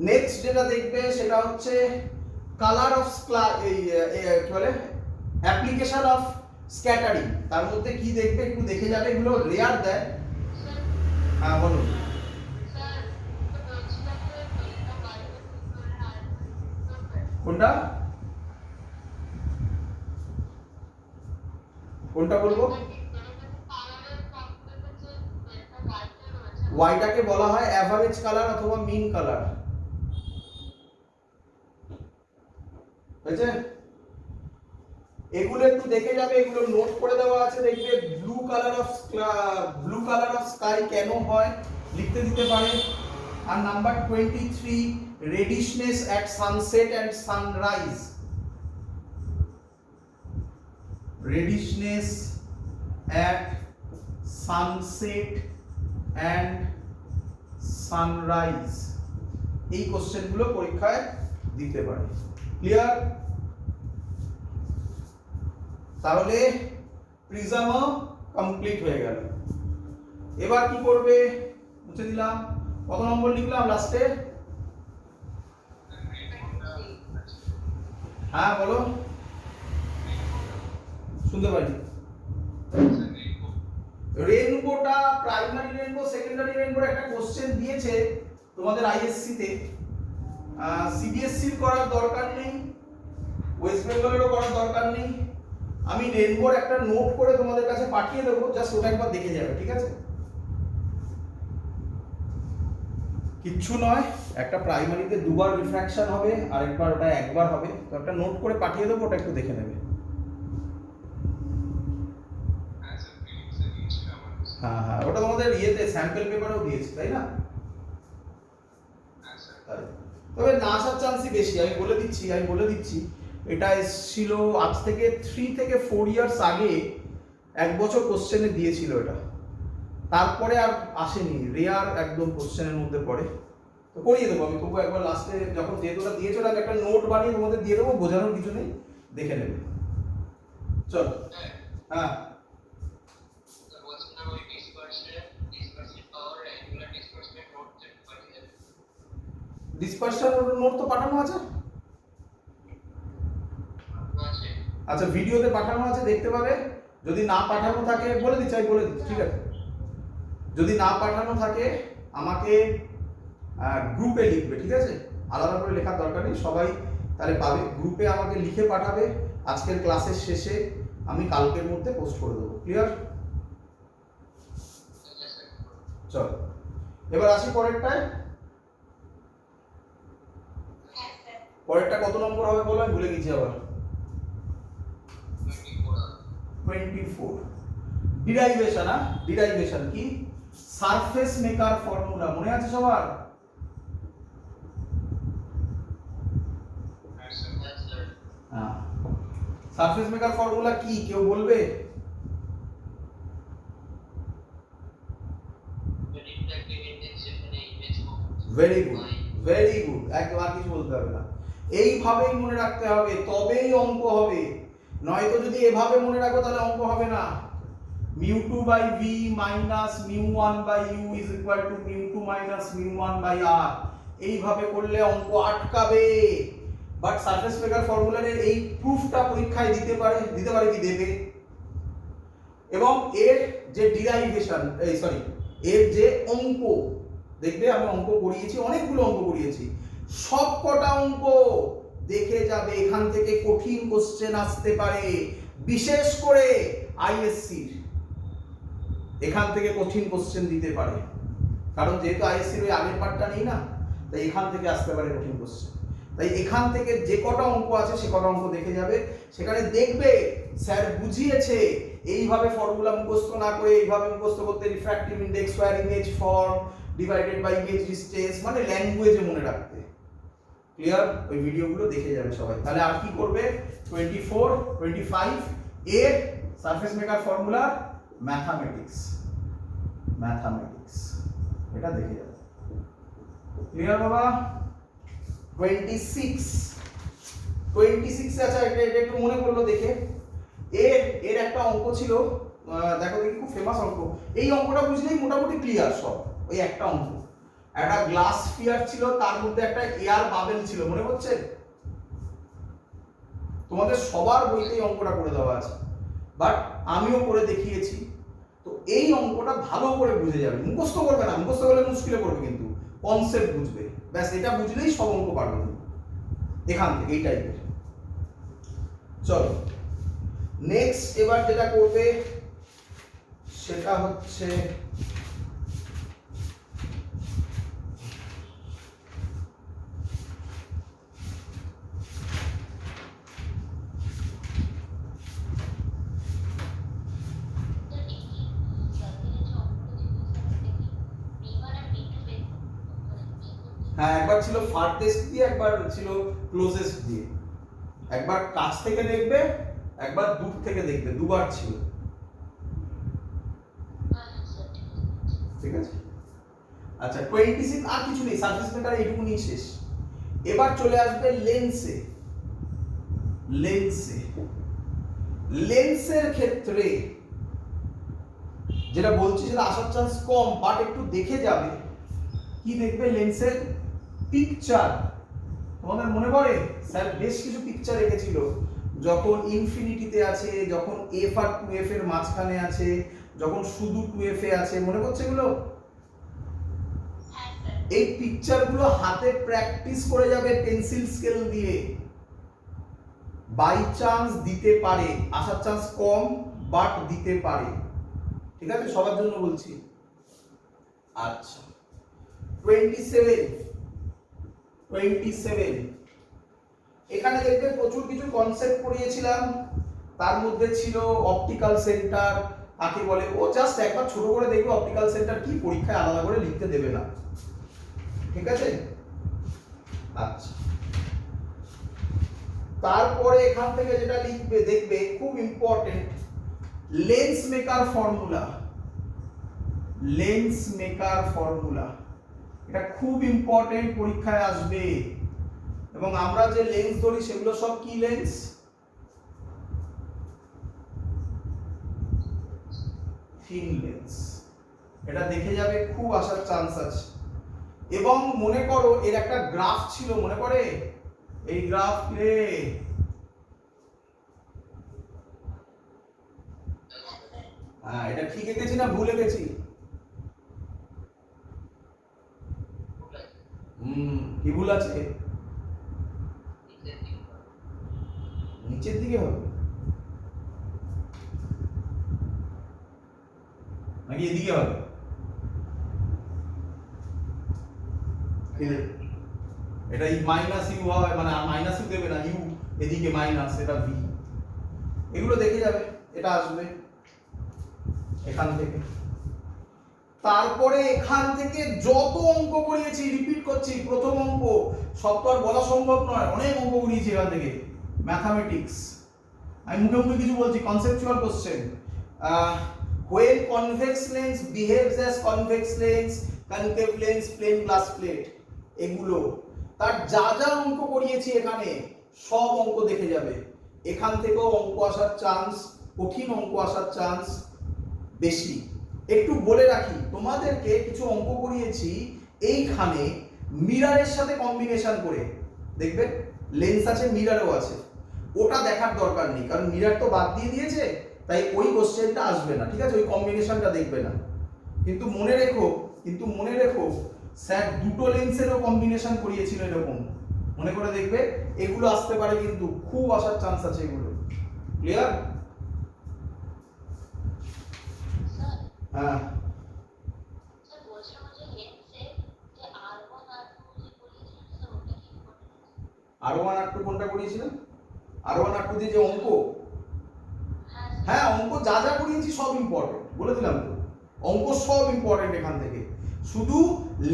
[SPEAKER 1] নেক্সট যেটা দেখবে সেটা হচ্ছে কালার অফ কি বলে, অ্যাপ্লিকেশন অফ স্ক্যাটারিং। তার মধ্যে কি দেখবে একটু দেখে যাবে, এগুলো রেয়ার দেয়। হ্যাঁ বলো। কোনটা কোনটা বলবো? ওয়াইটাকে বলা হয় অ্যাভারেজ কালার অথবা মিন কালার, বুঝেছে? এগুলো একটু দেখে যাবে, এগুলো নোট করে দেওয়া আছে, দেখবে ব্লু কালার অফ স্কাই কেন হয় লিখতে দিতে পারে। আর number 23, reddishness at sunset and sunrise. Reddishness at sunset and sunrise, এই কোশ্চেনগুলো পরীক্ষায় দিতে পারে। ক্লিয়ার? তাহলে প্রিজমও কমপ্লিট হয়ে গেল। এবার কি করবে? মুছে দিলাম। কত নম্বর লিখলাম লাস্টে? হ্যাঁ বলো, শুনতে পাইনি। রেইনবোটা প্রাইমারি রেইনবো সেকেন্ডারি রেইনবোর একটা কোশ্চেন দিয়েছে তোমাদের আইএসসি তে। সিবিএসসির করার দরকার নেই, ওয়েস্ট বেঙ্গলেরও করার দরকার নেই। আমি রেইনবোর একটা নোট করে তোমাদের কাছে পাঠিয়ে দেবো, জাস্ট ওটা একবার দেখে যাবে, ঠিক আছে? কিচ্ছু নয়, একটা প্রাইমারিতে দুবার রিফ্র্যাকশন হবে, আরেকবার ওটা একবার হবে। তো একটা নোট করে পাঠিয়ে দেবো, ওটা একটু দেখে নেবে। হ্যাঁ হ্যাঁ, ওটা তোমাদের ইয়েতে স্যাম্পল পেপারেও দিয়েছে, তাই না? তাই তবে না আসার চান্সই বেশি, আমি বলে দিচ্ছি এটা এসেছিল আজ থেকে 3 থেকে 4 ইয়ার্স আগে, 1 বছর কোশ্চেনে দিয়েছিল এটা, তারপরে আর আসেনি, রেয়ার একদম কোশ্চেনের মধ্যে পড়ে। তো করিয়ে দেবো আমি, তবু একবার লাস্টে যখন যেহেতু ওটা দিয়েছো আমি একটা নোট বানিয়ে তোমাদের দিয়ে দেবো, বোঝানোর কিছু নেই, দেখে নেবে। চল। হ্যাঁ
[SPEAKER 2] বলছিলাম ওই ডিসপারশন পাওয়ার অ্যাঙ্গুলার ডিসপ্লেসমেন্ট নোট পাঠিয়ে দেবে।
[SPEAKER 1] ডিসপারশন নোট তো পাঠানো আছে।
[SPEAKER 2] আছে
[SPEAKER 1] আচ্ছা ভিডিওতে পাঠানো আছে, দেখতে পাবে। যদি না পাঠানো থাকে বলে দিচ্ছি, ঠিক আছে। যদি না পাঠানো থাকে আমাকে গ্রুপে লিখবে, ঠিক আছে, আলাদা করে লেখার দরকার নেই, সবাই তাহলে পাবে। গ্রুপে আমাকে লিখে পাঠাবে, আজকের ক্লাসের শেষে আমি কালকের মধ্যে পোস্ট করে দেবো। ক্লিয়ার? চল এবার আসি পরেরটায়।
[SPEAKER 3] হ্যাঁ স্যার।
[SPEAKER 1] পরেরটা কত নম্বর হবে বলো, আমি ভুলে গেছি আবার।
[SPEAKER 2] 24
[SPEAKER 1] 24 ডিরাইভেশন। ডিরাইভেশন কি? সারফেস মেকার ফর্মুলা মনে আছে সবার?
[SPEAKER 2] স্যার
[SPEAKER 1] হ্যাঁ, সারফেস মেকার ফর্মুলা কি কেউ বলবে?
[SPEAKER 2] রিফ্লেক্টিভ ইন্ডেক্স যেখানে ইমেজ
[SPEAKER 1] ভেরি গুড, একদম আর কিছু বলতে হবে না, এইভাবেই মনে রাখতে হবে, তবেই অঙ্ক হবে। নয়তো যদি এভাবে মনে রাখো তাহলে অঙ্ক হবে না। mu2 by v minus mu1 by u is equal to mu2 minus mu1 by r, এইভাবে করলে অঙ্ক আটকাবে। বাট সারফেস মেকার ফর্মুলার এই প্রুফটা পরীক্ষায় দিতে পারে কি দেবে। এবং এর যে ডিরাইভেশন, এর যে অঙ্ক, দেখবে আমি অঙ্ক করিয়েছি, অনেকগুলো অঙ্ক করিয়েছি, সব কটা অঙ্ক দেখে যাবে, এখান থেকে কঠিন কোশ্চেন আসতে পারে, বিশেষ করে আইএসসির এখান থেকে কঠিন কোশ্চেন দিতে পারে, কারণ যেহেতু আইএসসির ওই আগের পার্টটা নেই না, তাই এখান থেকে আসতে পারে কঠিন কোশ্চেন। তাই এখান থেকে যে কটা অঙ্ক আছে সে কটা অঙ্ক দেখে যাবে, সেখানে দেখবে স্যার বুঝিয়েছে এইভাবে ফর্মুলা মুখস্থ না করে এইভাবে মুখস্থ করতে, refractive index square image form divided by image distance, মানে ল্যাঙ্গুয়েজে মনে রাখতে। ক্লিয়ার? ওই ভিডিওগুলো দেখে যাবে সবাই। তাহলে আর কি করবে? 24 25 এর সারফেস মেকার ফর্মুলা ম্যাথমেটিক্স এটা দেখে যাবে। ক্লিয়ার বাবা? 26 আচ্ছা এটা একটু মনে করলো দেখে, এর একটা অঙ্ক ছিল, দেখো দেখি খুব ফেমাস অঙ্ক, এই অঙ্কটা বুঝলেই মোটামুটি ক্লিয়ার সব। ওই একটা অঙ্ক, একটা গ্লাস স্ফিয়ার ছিল, তার মধ্যে একটা এয়ার বাবেল ছিল, মনে পড়ছে? তোমাদের সবার বইতেই অঙ্কটা করে দেওয়া আছে, বাট আমিও করে দেখিয়েছি। তো এই অঙ্কটা ভালো করে বুঝে যাবে, মুখস্থ করবে না, মুখস্থ করলে মুশকিলে পড়বে, কিন্তু কনসেপ্ট বুঝবে, ব্যাস এটা বুঝলেই সব অঙ্ক পারবে তুমি এখান থেকে, এই টাইপের। চলো নেক্সট এবার যেটা করবে সেটা হচ্ছে হ্যাঁ, একবার ছিল ফারথেস্ট দিয়ে, একবার ছিল ক্লোজেস্ট দিয়ে, একবার কাছ থেকে দেখবে, একবার দূর থেকে দেখবে, দুবার ছিল, ঠিক আছে? আচ্ছা 26 আর কিছু নেই, সারফেস মেকার এইটুকুনি শেষ। এবার চলে আসবে লেন্সের ক্ষেত্রে যেটা বলছি সেটা আসার চান্স কম, বাট একটু দেখে যাবে। কি দেখবে? লেন্সের পিকচার। তোমাদের মনে পড়ে স্যার বেশ কিছু পিকচার রেখেছিল, যখন ইনফিনিটিতে আছে, যখন এফ আর 2f এর মাঝখানে আছে, যখন শুধু 2f এ আছে, মনে পড়ছে এগুলো? এই পিকচারগুলো হাতে প্র্যাকটিস করে যাবে পেন্সিল স্কেল দিয়ে, বাই চান্স দিতে পারে, আসার চান্স কম বাট দিতে পারে, ঠিক আছে? সবার জন্য বলছি। আচ্ছা 27 এখানে দেখবে প্রচুর কিছু কনসেপ্ট পড়িয়েছিলাম, তার মধ্যে ছিল অপটিক্যাল সেন্টার কাকে বলে, ও জাস্ট একবার ছোট করে দেখবে অপটিক্যাল সেন্টার কি, পরীক্ষায় আলাদা করে লিখতে দেবে না, ঠিক আছে? আচ্ছা, তারপরে এখান থেকে যেটা লিখবে দেখবে খুব important, lens maker formula. Lens maker formula এটা খুব ইম্পর্টেন্ট, পরীক্ষায় আসবে। এবং আমরা যে লেন্স ধরি সেগুলো সব কি লেন্স? Thin lens. এটা দেখে যাবে, খুব আসার চান্স আছে। এবং মনে করো এর একটা গ্রাফ ছিল, মনে পড়ে? এই গ্রাফ রে, হ্যাঁ এটা ঠিক এঁকেছি না ভুল এঁকেছি? কি ভুল আছে? নিচের দিকে হবে নাকি এদিকে হবে? এটা মাইনাস ইউ হয়, মানে মাইনাস ইউ দেবে না, ইউ এদিকে মাইনাস, এটা ভি। এগুলো দেখে যাবে, এটা আসবে এখান থেকে। তারপরে এখান থেকে যত অঙ্ক করিয়েছি, রিপিট করছি, প্রথম অঙ্ক সব তো আর বলা সম্ভব নয়, অনেক অঙ্ক করিয়েছি এখান থেকে। ম্যাথামেটিক্স, আমি মুখে মুখে কিছু বলছি, conceptual question. when convex lens behaves as convex lens, concave lens, plane glass plate, এগুলো তার যা যা অঙ্ক করিয়েছি এখানে সব অঙ্ক দেখে যাবে। এখান থেকেও অঙ্ক আসার চান্স, কঠিন অঙ্ক আসার চান্স বেশি। একটু বলে রাখি, তোমাদেরকে কিছু অঙ্ক করিয়েছি এইখানে মিররের সাথে কম্বিনেশন করে, দেখবে লেন্স আছে মিররও আছে, ওটা দেখার দরকার নেই, কারণ মিরর তো বাদ দিয়ে দিয়েছে, তাই ওই কোশ্চেনটা আসবে না, ঠিক আছে? ওই কম্বিনেশনটা দেখবে না। কিন্তু মনে রেখো স্যার দুটো লেন্সেরও কম্বিনেশন করিয়েছিল এরকম, মনে করে দেখবে, এগুলো আসতে পারে, কিন্তু খুব আসার চান্স আছে এগুলো। ক্লিয়ার? হ্যাঁ, R1 R2 কোনটা করিয়েছিলেন? R1 R2 দিয়ে যে অঙ্ক, হ্যাঁ অঙ্ক যা যা করিয়েছি সব ইম্পর্টেন্ট, বলে দিলাম তো, অঙ্ক সব ইম্পর্টেন্ট এখান থেকে। শুধু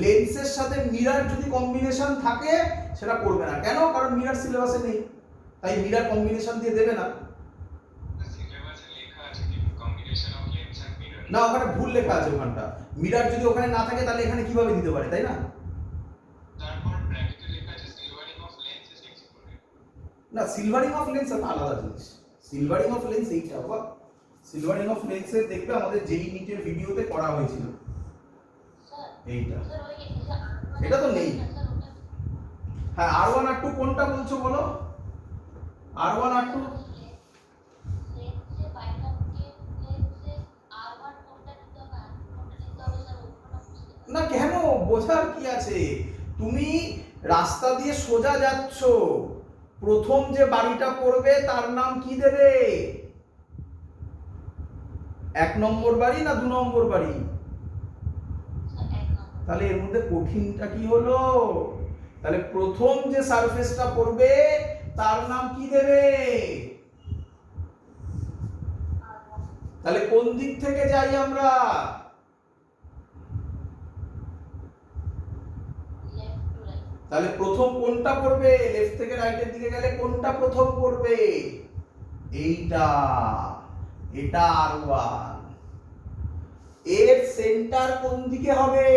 [SPEAKER 1] লেন্সের সাথে মিরর যদি কম্বিনেশন থাকে সেটা করবে না। কেন? কারণ মিরর সিলেবাসে নেই, তাই মিরর কম্বিনেশন দিয়ে দেবে না। না, ওখানে ভুল লেখা আছে, ওখানটা মিরর যদি ওখানে না থাকে তাহলে এখানে কিভাবে দিতে পারে, তাই না? না, সিলভারিং অফ লেন্স একটা আলাদা জিনিস। সিলভারিং অফ লেন্স এইটা বাবা, সিলভারিং অফ লেন্সের দেখবে আমাদের যেই নিটের ভিডিওতে করা হয়েছিল এইটা, এটা তো নেই। হ্যাঁ, R1 R2 কোনটা বলছো বলো? R1 R2 না, কেন? বোঝার কি আছে? তুমি রাস্তা দিয়ে সোজা যাচ্ছ, প্রথম যে বাড়িটা পড়বে তার নাম কি দেবে? 1 নম্বর বাড়ি না 2 নম্বর বাড়ি? তাহলে এর মধ্যে কঠিনটা কি হলো? তাহলে প্রথম যে সারফেসটা পড়বে তার নাম কি দেবে? তাহলে কোন দিক থেকে যাই আমরা? তাহলে প্রথম কোনটা পড়বে? লেফট থেকে রাইটের দিকে গেলে কোনটা প্রথম পড়বে? এইটা, এটা R1। এর সেন্টার কোন দিকে হবে?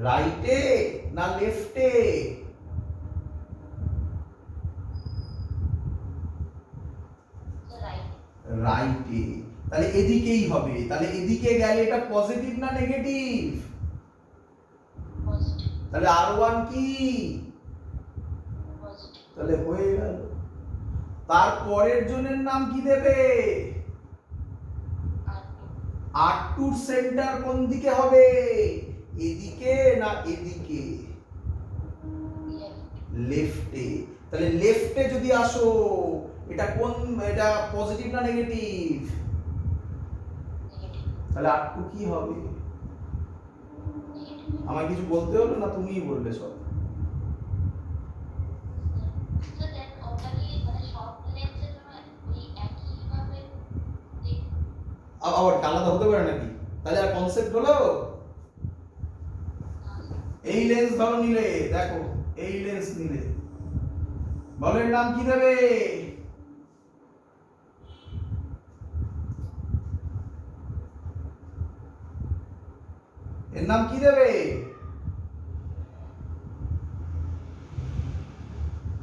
[SPEAKER 1] রাইটে না লেফটে? রাইটে। তাহলে এদিকেই হবে। তাহলে এদিকে গেলে এটা পজিটিভ না নেগেটিভ? তাহলে R1 কি? তাহলে হয়ে গেল। তারপরের জনের নাম কি দেবে? R2 এর সেন্টার কোন দিকে হবে? এদিকে না এদিকে? লেফটে। তাহলে লেফটে যদি আসো, এটা কোন, এটা পজিটিভ না নেগেটিভ? তাহলে R2 কি হবে? আমায় কিছু বলতে হলো না, তুমিই বললে সব। আবার আলাদা হতে পারে নাকি? তাহলে আর কনসেপ্ট হলো? এই লেন্স ধরো নিলে, দেখো এই লেন্স নিলে, বলো এর নাম কি দেবে? এর নাম কি দেবে?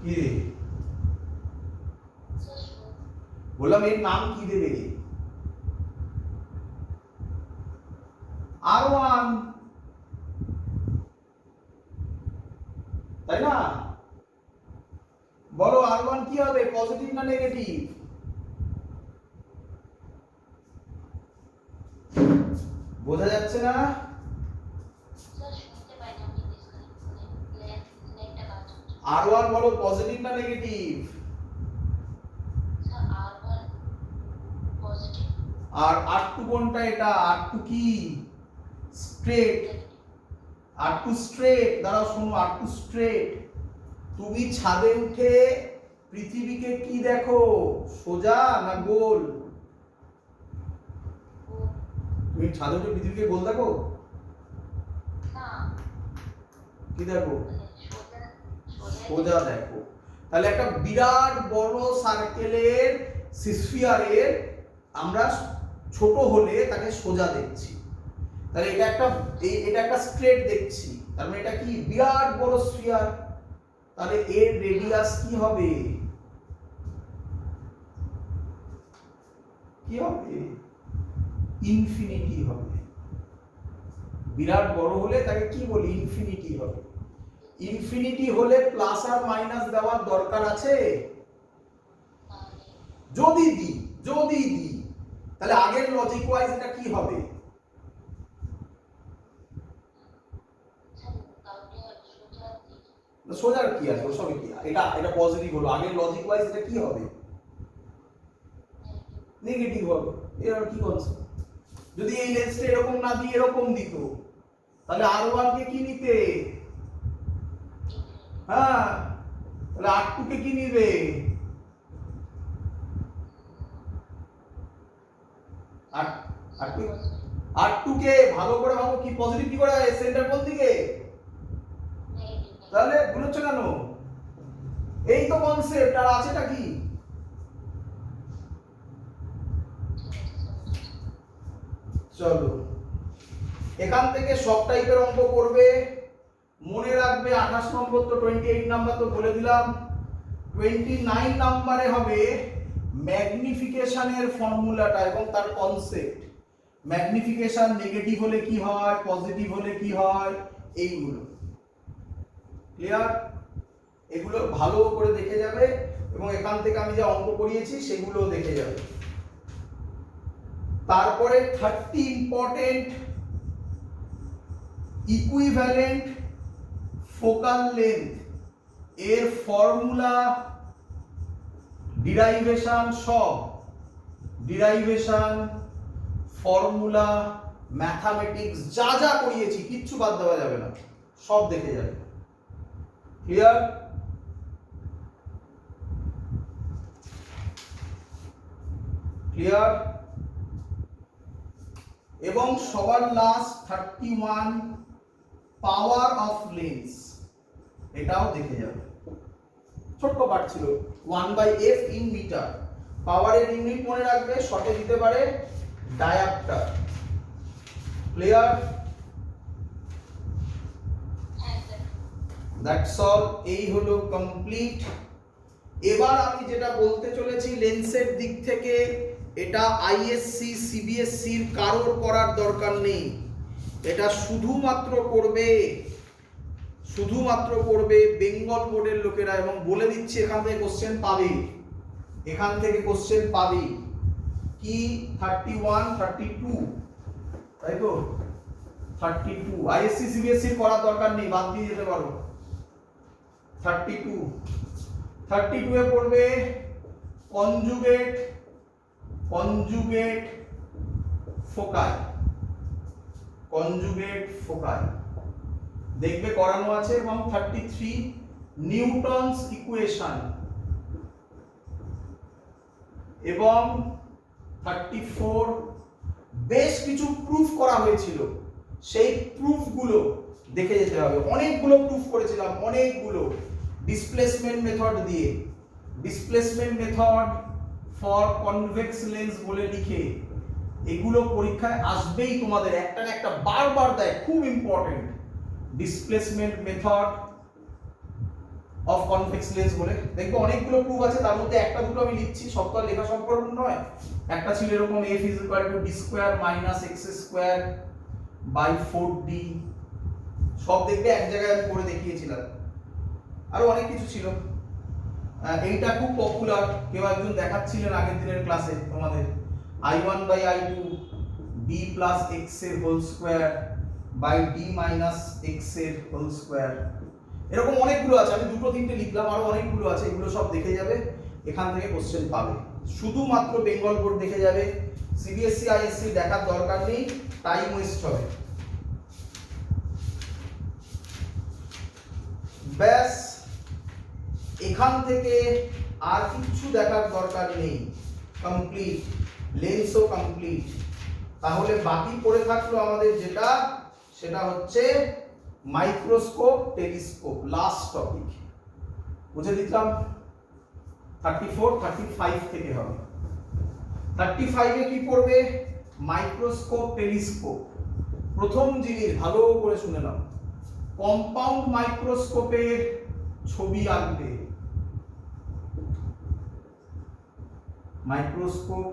[SPEAKER 1] কি রে? বললাম এর নাম কি দেবে? R1, তাই না? বলো R1 কি হবে, পজিটিভ না নেগেটিভ? বোঝা যাচ্ছে না? R1 বলো পজিটিভ না নেগেটিভ? আর R2 কোনটা? এটা R2 কি স্ট্রেট, R2 স্ট্রেট। দাঁড়াও শোনো, R2 স্ট্রেট। তুমি ছাদে উঠে পৃথিবীকে কি দেখো, সোজা না গোল? তুমি ছাদে উঠে পৃথিবীকে গোল দেখো? কি দেখো? সোজা দেখো। তাহলে একটা বিরাট বড় সার্কেলের স্ফিয়ারের আমরা ছোট হলে তাকে সোজা দেখছি, তাহলে এটা একটা স্ট্রেট দেখছি, তার মানে এটা কি বিরাট বড় স্ফিয়ার। তাহলে এর রেডিয়াস কি হবে? কি হবে? ইনফিনিটি হবে। বিরাট বড় হলে তাকে কি বলি? ইনফিনিটি হবে। ইনফিনিটি হলে প্লাস আর মাইনাস দেওয়ার দরকার আছে? যদি দিই তাহলে আগের লজিক ওয়াইজ এটা কি হবে? সোজার কি আছে, ওসবে কি, এটা পজিটিভ হলো, আগের লজিক ওয়াইজ এটা কি হবে? নেগেটিভ হবে। এর আর কি কনসেপ্ট? যদি এই লেন্সটা এরকম না দিয়ে এরকম দিত, তাহলে R1 কে কি নিতে? হ্যাঁ, তাহলে R2 কে কি নিবে? R2 কে ভালো করে ভাবো, কি পজিটিভ কি করে হয়? সেন্টার কোন দিকে? তাহলে বুঝছ কেন? এই তো কনসেপ্ট, আর আছেটা কি? চলো এখান থেকে সব টাইপের অঙ্ক করবে, মনে রাখবে 28 নম্বর তো 28 নাম্বার তো বলে দিলাম। 29 নম্বরে হবে ম্যাগনিফিকেশনের ফর্মুলাটা এবং তার কনসেপ্ট। ম্যাগনিফিকেশন নেগেটিভ হলে কি হয়, পজিটিভ হলে কি হয়, এইগুলো ক্লিয়ার। এগুলো ভালো করে দেখে যাবে এবং এখান থেকে আমি যে অঙ্ক করিয়েছি সেগুলো দেখে যাবে। তারপরে 30 ইম্পর্টেন্ট ইকুইভ্যালেন্ট ফোকাল লেন্থ এর ফর্মুলা, ডিরাইভেশন, সব ডিরাইভেশন, ফর্মুলা, ম্যাথামেটিক্স যা যা করিয়েছি কিচ্ছু বাদ দেওয়া যাবে না, সব দেখে যাবে। ক্লিয়ার? ক্লিয়ার? এবং সবার লাস্ট 31 পাওয়ার অফ লেন্স, এটাও দেখে যাবে। ছোট্ট পার্ট ছিল 1/f ইন মিটার। পাওয়ারের ইউনিট মনে রাখবে, শর্টে দিতে পারে ডায়াপ্টার। ক্লিয়ার? That's all. এই হলো কমপ্লিট। এবার আমি যেটা বলতে চলেছি লেন্সের দিক থেকে, এটা আইএসসি সিবিএসসি এর কারোর করার দরকার নেই, এটা শুধুমাত্র করবে বেঙ্গল বোর্ডের লোকেরা। এবং বলে দিচ্ছি এখান থেকে কোশ্চেন পাবে, কি 31 32, তাই তো 32। আইএসসি সিবিএসসি এর করার দরকার নেই, বাদ দিয়ে যেতে পারো। 32 এ পড়বে কনজুগেট ফোকাই দেখবে করানো আছে। এবং 33 নিউটনস ইকুয়েশন। এবং 34 বেশ কিছু প্রুফ করা হয়েছিল, সেই প্রুফগুলো দেখে যেতে হবে। অনেকগুলো প্রুফ করেছিলাম, অনেকগুলো ডিসপ্লেসমেন্ট মেথড দিয়ে, displacement method for convex lens বলে লিখে, এগুলো পরীক্ষায় আসবেই তোমাদের, একটা না একটা বারবার দেয়, খুব important. Displacement method of convex lens বলে দেখবো অনেকগুলো প্রুফ আছে, তার মধ্যে একটা দুটো আমি লিখছি, সব তো আর লেখা সম্ভব নয়। একটা ছিল এরকম f = d² - x² by 4d, সব দেখবে এক জায়গায় আমি করে দেখিয়েছিলাম। আরো অনেক কিছু ছিল। এইটা খুব পপুলার, কেউ একজন দেখাচ্ছিলেন আগের দিনের ক্লাসে তোমাদের, I1/I2 b + x এর whole square by d - x এর হোল স্কয়ার। এরকম অনেকগুলো আছে, আমি দুটো তিনটে লিখলাম, আরো অনেকগুলো আছে, এগুলো সব দেখে যাবে, এখান থেকে কোশ্চেন পাবে। শুধুমাত্র বেঙ্গল বোর্ড দেখে যাবে, সিবিএসসি আইএসসি দেখার দরকার নেই, টাইম ওয়েস্ট হবে। ব্যাস, এখান থেকে আর কিছু দেখার দরকার নেই, কমপ্লিট, লেন্সও কমপ্লিট। তাহলে বাকি পড়ে থাকলো আমাদের যেটা, সেটা হচ্ছে মাইক্রোস্কোপ, টেলিস্কোপ, লাস্ট টপিক। বুঝে দিলাম। 34 35 থেকে হবে। 35 এ কি পড়বে? Microscope, telescope. প্রথম জিনিস ভালো করে শুনে নাও, কম্পাউন্ড মাইক্রোস্কোপের ছবি আঁকবে। মাইক্রোস্কোপ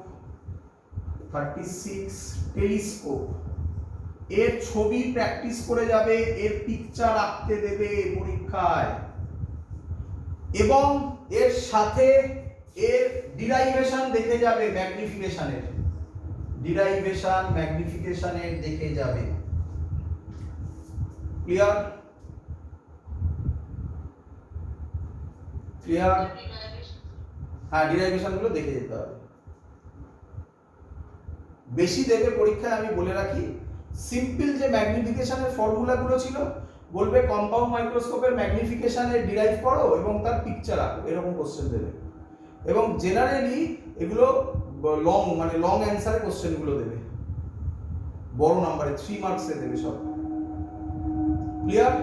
[SPEAKER 1] 36, টেলিস্কোপ, এর ছবি প্র্যাকটিস করে যাবে, এর পিকচার আঁকতে দেবে পরীক্ষায়, এবং এর সাথে এর ডিরাইভেশন দেখে যাবে, ম্যাগনিফিকেশনের, ডিরাইভেশন ম্যাগনিফিকেশনের দেখে যাবে। ক্লিয়ার? ক্লিয়ার? হ্যাঁ, ডিরাইভেশন গুলো দেখে যেতে হবে। বেশি দেবে পরীক্ষায়, আমি বলে রাখি। সিম্পল যে ম্যাগনিফিকেশনের ফর্মুলা গুলো ছিল, বলবে কম্পাউন্ড মাইক্রোস্কোপের ম্যাগনিফিকেশনের ডিরাইভ করো এবং তার পিকচার আঁকো, এরকম কোশ্চেন দেবে। এবং জেনারেলি এগুলো লং, মানে লং অ্যানসারে কোশ্চেন গুলো দেবে, বড় নাম্বারে 3 মার্কসে দেবে সব। ক্লিয়ার?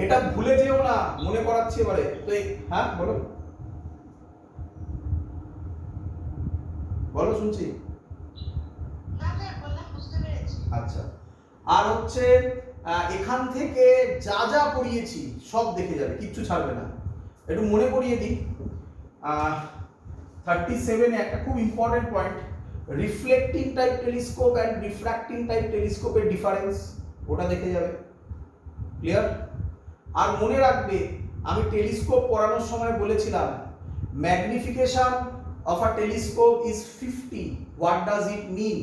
[SPEAKER 1] এটা ভুলে যেও না, মনে করাচ্ছি এবারে তো। হ্যাঁ বলো বলো, শুনছি। আচ্ছা, আর হচ্ছে এখান থেকে যা যা পড়িয়েছি সব দেখে যাবে, কিচ্ছু ছাড়বে না। একটু মনে করিয়ে দিই, 37 এ একটা খুব important point, reflecting type telescope and refracting type টেলিস্কোপের ডিফারেন্স, ওটা দেখে যাবে। ক্লিয়ার? আর মনে রাখবে, আমি টেলিস্কোপ পড়ানোর সময় বলেছিলাম magnification of a telescope is 50। What does it mean?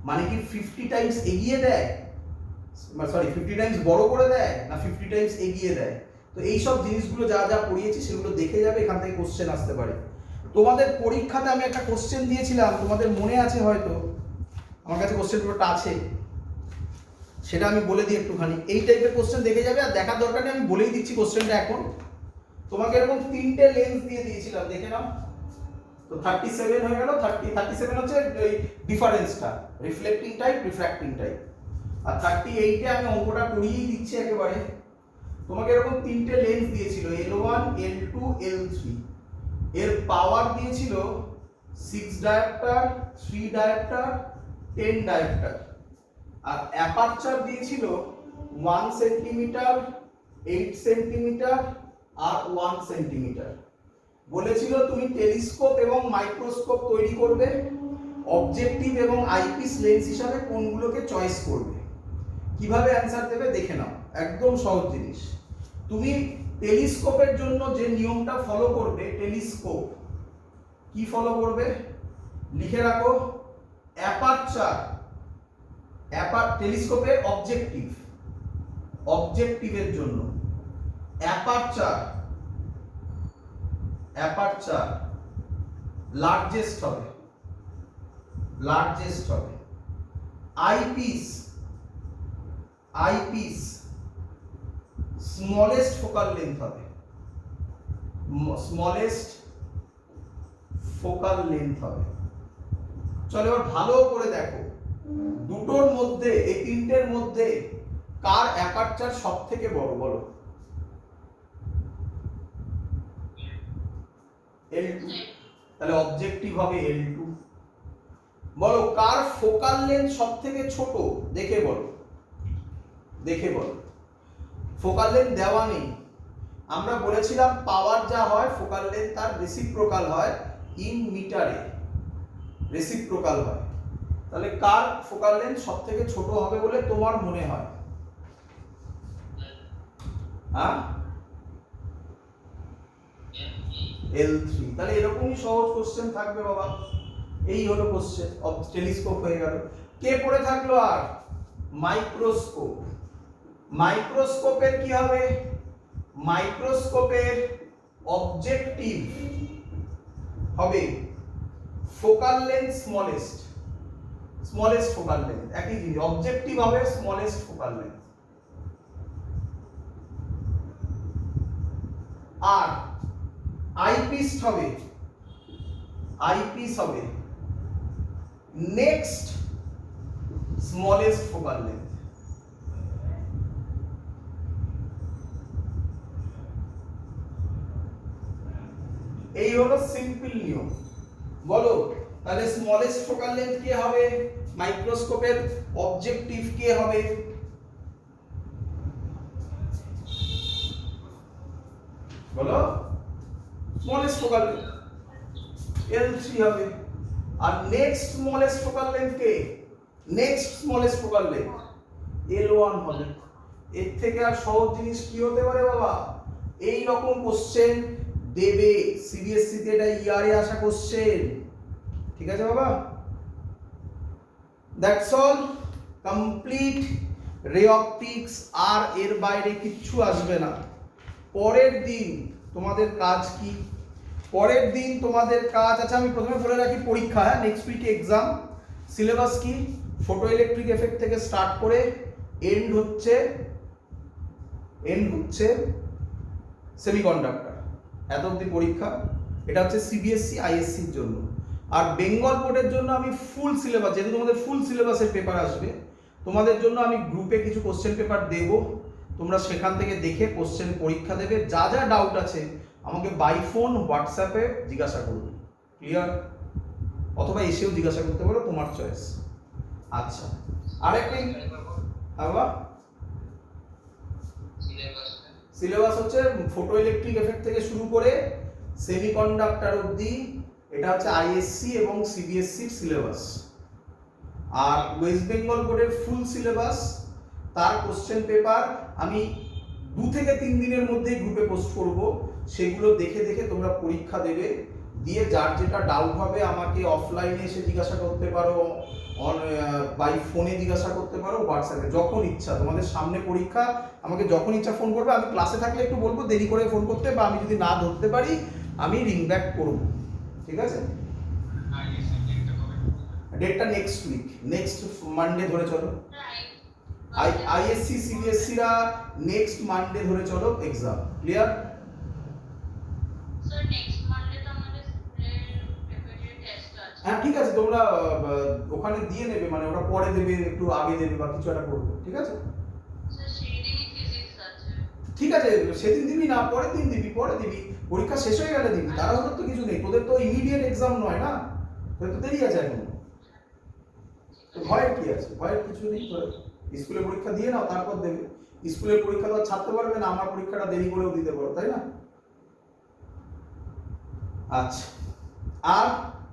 [SPEAKER 1] মানে কি 50 টাইমস এগিয়ে দেয়, সরি 50 টাইমস বড় করে দেয়, না 50 টাইমস এগিয়ে দেয়? তো এই সব জিনিসগুলো যা যা পড়িয়েছি সেগুলো দেখে যাবে, এখান থেকে কোশ্চেন আসতে পারে। তোমাদের পরীক্ষাতে আমি একটা কোশ্চেন দিয়েছিলাম, তোমাদের মনে আছে হয়তো, আমার কাছে কোশ্চেন পেপারটা আছে, সেটা আমি বলে দিই একটুখানি। এই টাইপের কোশ্চেন দেখে যাবে, আর দেখার দরকার নেই, আমি বলেই দিচ্ছি কোশ্চেনটা এখন। তোমাকে এরকম তিনটে লেন্স দিয়ে দিয়েছিলাম, দেখে নাও। তো 37 হয়ে গেল। 37 হচ্ছে এই ডিফারেন্সটা, রিফ্লেক্টিং টাইপ, রিফ্র্যাক্টিং টাইপ। আর 38 এ আমি অঙ্কটা করিয়েই দিচ্ছি একেবারে। তোমাকে এরকম তিনটে লেন্স দিয়েছিল, L1, L2, L3। এর পাওয়ার দিয়েছিল 6 ডায়োপ্টার, 3 ডায়োপ্টার, 10 ডায়োপ্টার। আর অ্যাপারচার দিয়েছিল 1 সেন্টিমিটার, 8 সেন্টিমিটার আর 1 সেন্টিমিটার। বলেছিল তুমি টেলিস্কোপ এবং মাইক্রোস্কোপ তৈরি করবে, অবজেক্টিভ এবং আইপিস লেন্স হিসাবে কোনগুলোকে চয়েস করবে। কিভাবে অ্যান্সার দেবে দেখে নাও, একদম সহজ জিনিস। তুমি টেলিস্কোপের জন্য যে নিয়মটা ফলো করবে, টেলিস্কোপ কি ফলো করবে লিখে রাখো। অ্যাপারচার, টেলিস্কোপের অবজেক্টিভ, অবজেক্টিভের জন্য অ্যাপারচার লার্জেস্ট হবে, লার্জেস্ট হবে। আইপিস স্মলেস্ট ফোকাল লেন্থ হবে, স্মলেস্ট ফোকাল লেন্থ হবে। চলো এবার ভালো করে দেখো, দুটোর মধ্যে, এই তিনটের মধ্যে কার অ্যাপারচার সব থেকে বড় বলো? L2, তাহলে অবজেক্টিভ হবে L2। বলো কার ফোকাল লেন্থ সব থেকে ছোট? দেখে বলো, দেখে বলো। ফোকাল লেন্থ দেওয়া নেই, আমরা বলেছিলাম পাওয়ার যা হয় ফোকাল লেন্থ তার রেসিপ্রোকাল হয় ইন মিটারে, রেসিপ্রোকাল হয়। তাহলে কার ফোকাল লেন্থ সব থেকে ছোট হবে বলে তোমার মনে হয়? হ্যাঁ, L3। তাহলে এরকমই সহজ কোশ্চেন থাকবে বাবা। এই হলো কোশ্চেন, টেলিস্কোপ হয়ে গেল। কে পড়ে থাকলো আর? মাইক্রোস্কোপ। মাইক্রোস্কোপের কি হবে? মাইক্রোস্কোপের অবজেক্টিভ হবে focal length smallest, smallest focal length, একই জিনিস। অবজেক্টিভ হবে স্মলেস্ট ফোকাল লেন্থ। আর আইপিস হবে, আইপিস হবে নেক্সট স্মলেস্ট ফোকাল লেন্থ। এই হলো সিম্পল নিয়ম। বলো তাহলে স্মলেস্ট ফোকাল লেন্থ কে হবে? মাইক্রোস্কোপের অবজেক্টিভ কে হবে? বলো, স্মলেস্ট ফোকাল লেন্থ L3 হবে। আর নেক্সট স্মলেস্ট ফোকাল লেন্থ কে? Next smallest focal length L1 হবে। এর থেকে আর সহজ জিনিস কি হতে পারে বাবা? এই রকম কোশ্চেন দেবে সিবিএসসি তে, এটা ইয়ারে আসা কোশ্চেন। ঠিক আছে বাবা, দ্যাটস অল, কমপ্লিট রে অপটিক্স। আর এর বাইরে কিচ্ছু আসবে না। পরের দিন তোমাদের কাজ কি? পরের দিন তোমাদের কাজ, আচ্ছা আমি প্রথমে বলে রাখি পরীক্ষা, হ্যাঁ নেক্সট উইকে এক্সাম। সিলেবাস কি? ফটো ইলেকট্রিক এফেক্ট থেকে স্টার্ট করে এন্ড হচ্ছে সেমিকন্ডাক্টর, এত অবধি পরীক্ষা। এটা হচ্ছে সিবিএসসি আইএসসির জন্য। আর বেঙ্গল বোর্ডের জন্য আমি ফুল সিলেবাস, যেহেতু তোমাদের ফুল সিলেবাসের পেপার আসবে, তোমাদের জন্য আমি গ্রুপে কিছু কোশ্চেন পেপার দেব, তোমরা সেখান থেকে দেখে কোশ্চেন পরীক্ষা দেবে। যা যা ডাউট আছে আমাকে বাই ফোন হোয়াটসঅ্যাপে জিজ্ঞাসা করবে, ক্লিয়ার? অথবা এসেও জিজ্ঞাসা করতে পারো, তোমার চয়েস। আচ্ছা, আরেকটি বাবা, সিলেবাস হচ্ছে ফটো ইলেকট্রিক এফেক্ট থেকে শুরু করে সেমিকন্ডাক্টর অবধি, এটা হচ্ছে আইএসসি এবং সিবিএসসির সিলেবাস। আর ওয়েস্ট বেঙ্গল বোর্ডের ফুল সিলেবাস, তার কোশ্চেন পেপার আমি 2 থেকে 3 দিনের মধ্যেই গ্রুপে পোস্ট করব। সেগুলো দেখে দেখে তোমরা পরীক্ষা দেবে, দিয়ে যার যেটা ডাউট হবে আমাকে অফলাইনে এসে জিজ্ঞাসা করতে পারো, বাই ফোনে জিজ্ঞাসা করতে পারো, হোয়াটসঅ্যাপে, যখন ইচ্ছা। তোমাদের সামনে পরীক্ষা, আমাকে যখন ইচ্ছা ফোন করবে। আমি ক্লাসে থাকলে একটু বলবো দেরি করে ফোন করতে, বা আমি যদি না ধরতে পারি আমি রিং ব্যাক করব, ঠিক আছে? ডেটটা নেক্সট উইক, নেক্সট মানডে ধরে চলো। আইএসসি সিবিএসসিরা নেক্সট মানডে ধরে চলো exam, clear?
[SPEAKER 3] Sir next Monday তো আমাদের স্কুলের প্রিপারেটরি টেস্ট আছে।
[SPEAKER 1] হ্যাঁ ঠিক আছে, তোমরা ওখানে দিয়ে নেবে, মানে ওরা পরে দেবে, একটু আগে দেবে বা কিছু একটা করবে, ঠিক আছে?
[SPEAKER 3] স্যার সেদিনই ফিজিক্স আছে।
[SPEAKER 1] ঠিক আছে, সেদিন দিবি না, পরের দিন দিবি, পরে দিবি, পরীক্ষা শেষ হয়ে গেলে দিবি, তাড়াহুড়োর তো কিছু নেই। তোদের তো ইমিডিয়েট এক্সাম নয় না, তোদের তো দেরি আছে এখন। তো ভয়ের কি আছে? ভয়ের কিছু নেই। স্কুলে পরীক্ষা দিয়ে নাও, তারপর দেবে। স্কুলের পরীক্ষা তো আর ছাড়তে পারবে না, আমার পরীক্ষাটা দেরি করেও দিতে পারো, তাই না? আচ্ছা, আর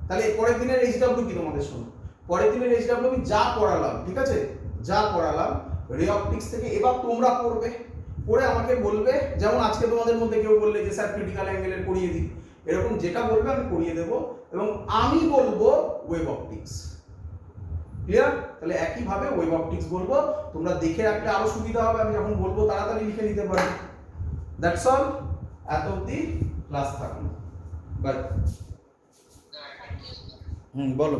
[SPEAKER 1] তাহলে পরের দিনের এইচডব্লিউ কি তোমাদের? শোনো, পরের দিনের এইচডব্লিউ আমি যা পড়ালাম, ঠিক আছে, যা পড়ালাম রে অপটিক্স থেকে, এবার তোমরা পড়বে, পড়ে আমাকে বলবে। যেমন আজকে তোমাদের মধ্যে কেউ বললে যে স্যার ক্রিটিক্যাল অ্যাঙ্গেলের করিয়ে দিই, এরকম যেটা বলবে আমি করিয়ে দেবো, এবং আমি বলবো ওয়েব অপটিক্স, ক্লিয়ার? তাহলে একইভাবে ওয়েব অপটিক্স বলবো, তোমরা দেখে রাখলে আরো সুবিধা হবে, আমি যখন বলবো তাড়াতাড়ি লিখে নিতে পারবে। দ্যাটস অল, এত অবধি ক্লাস থাকলো, বাই। বলো।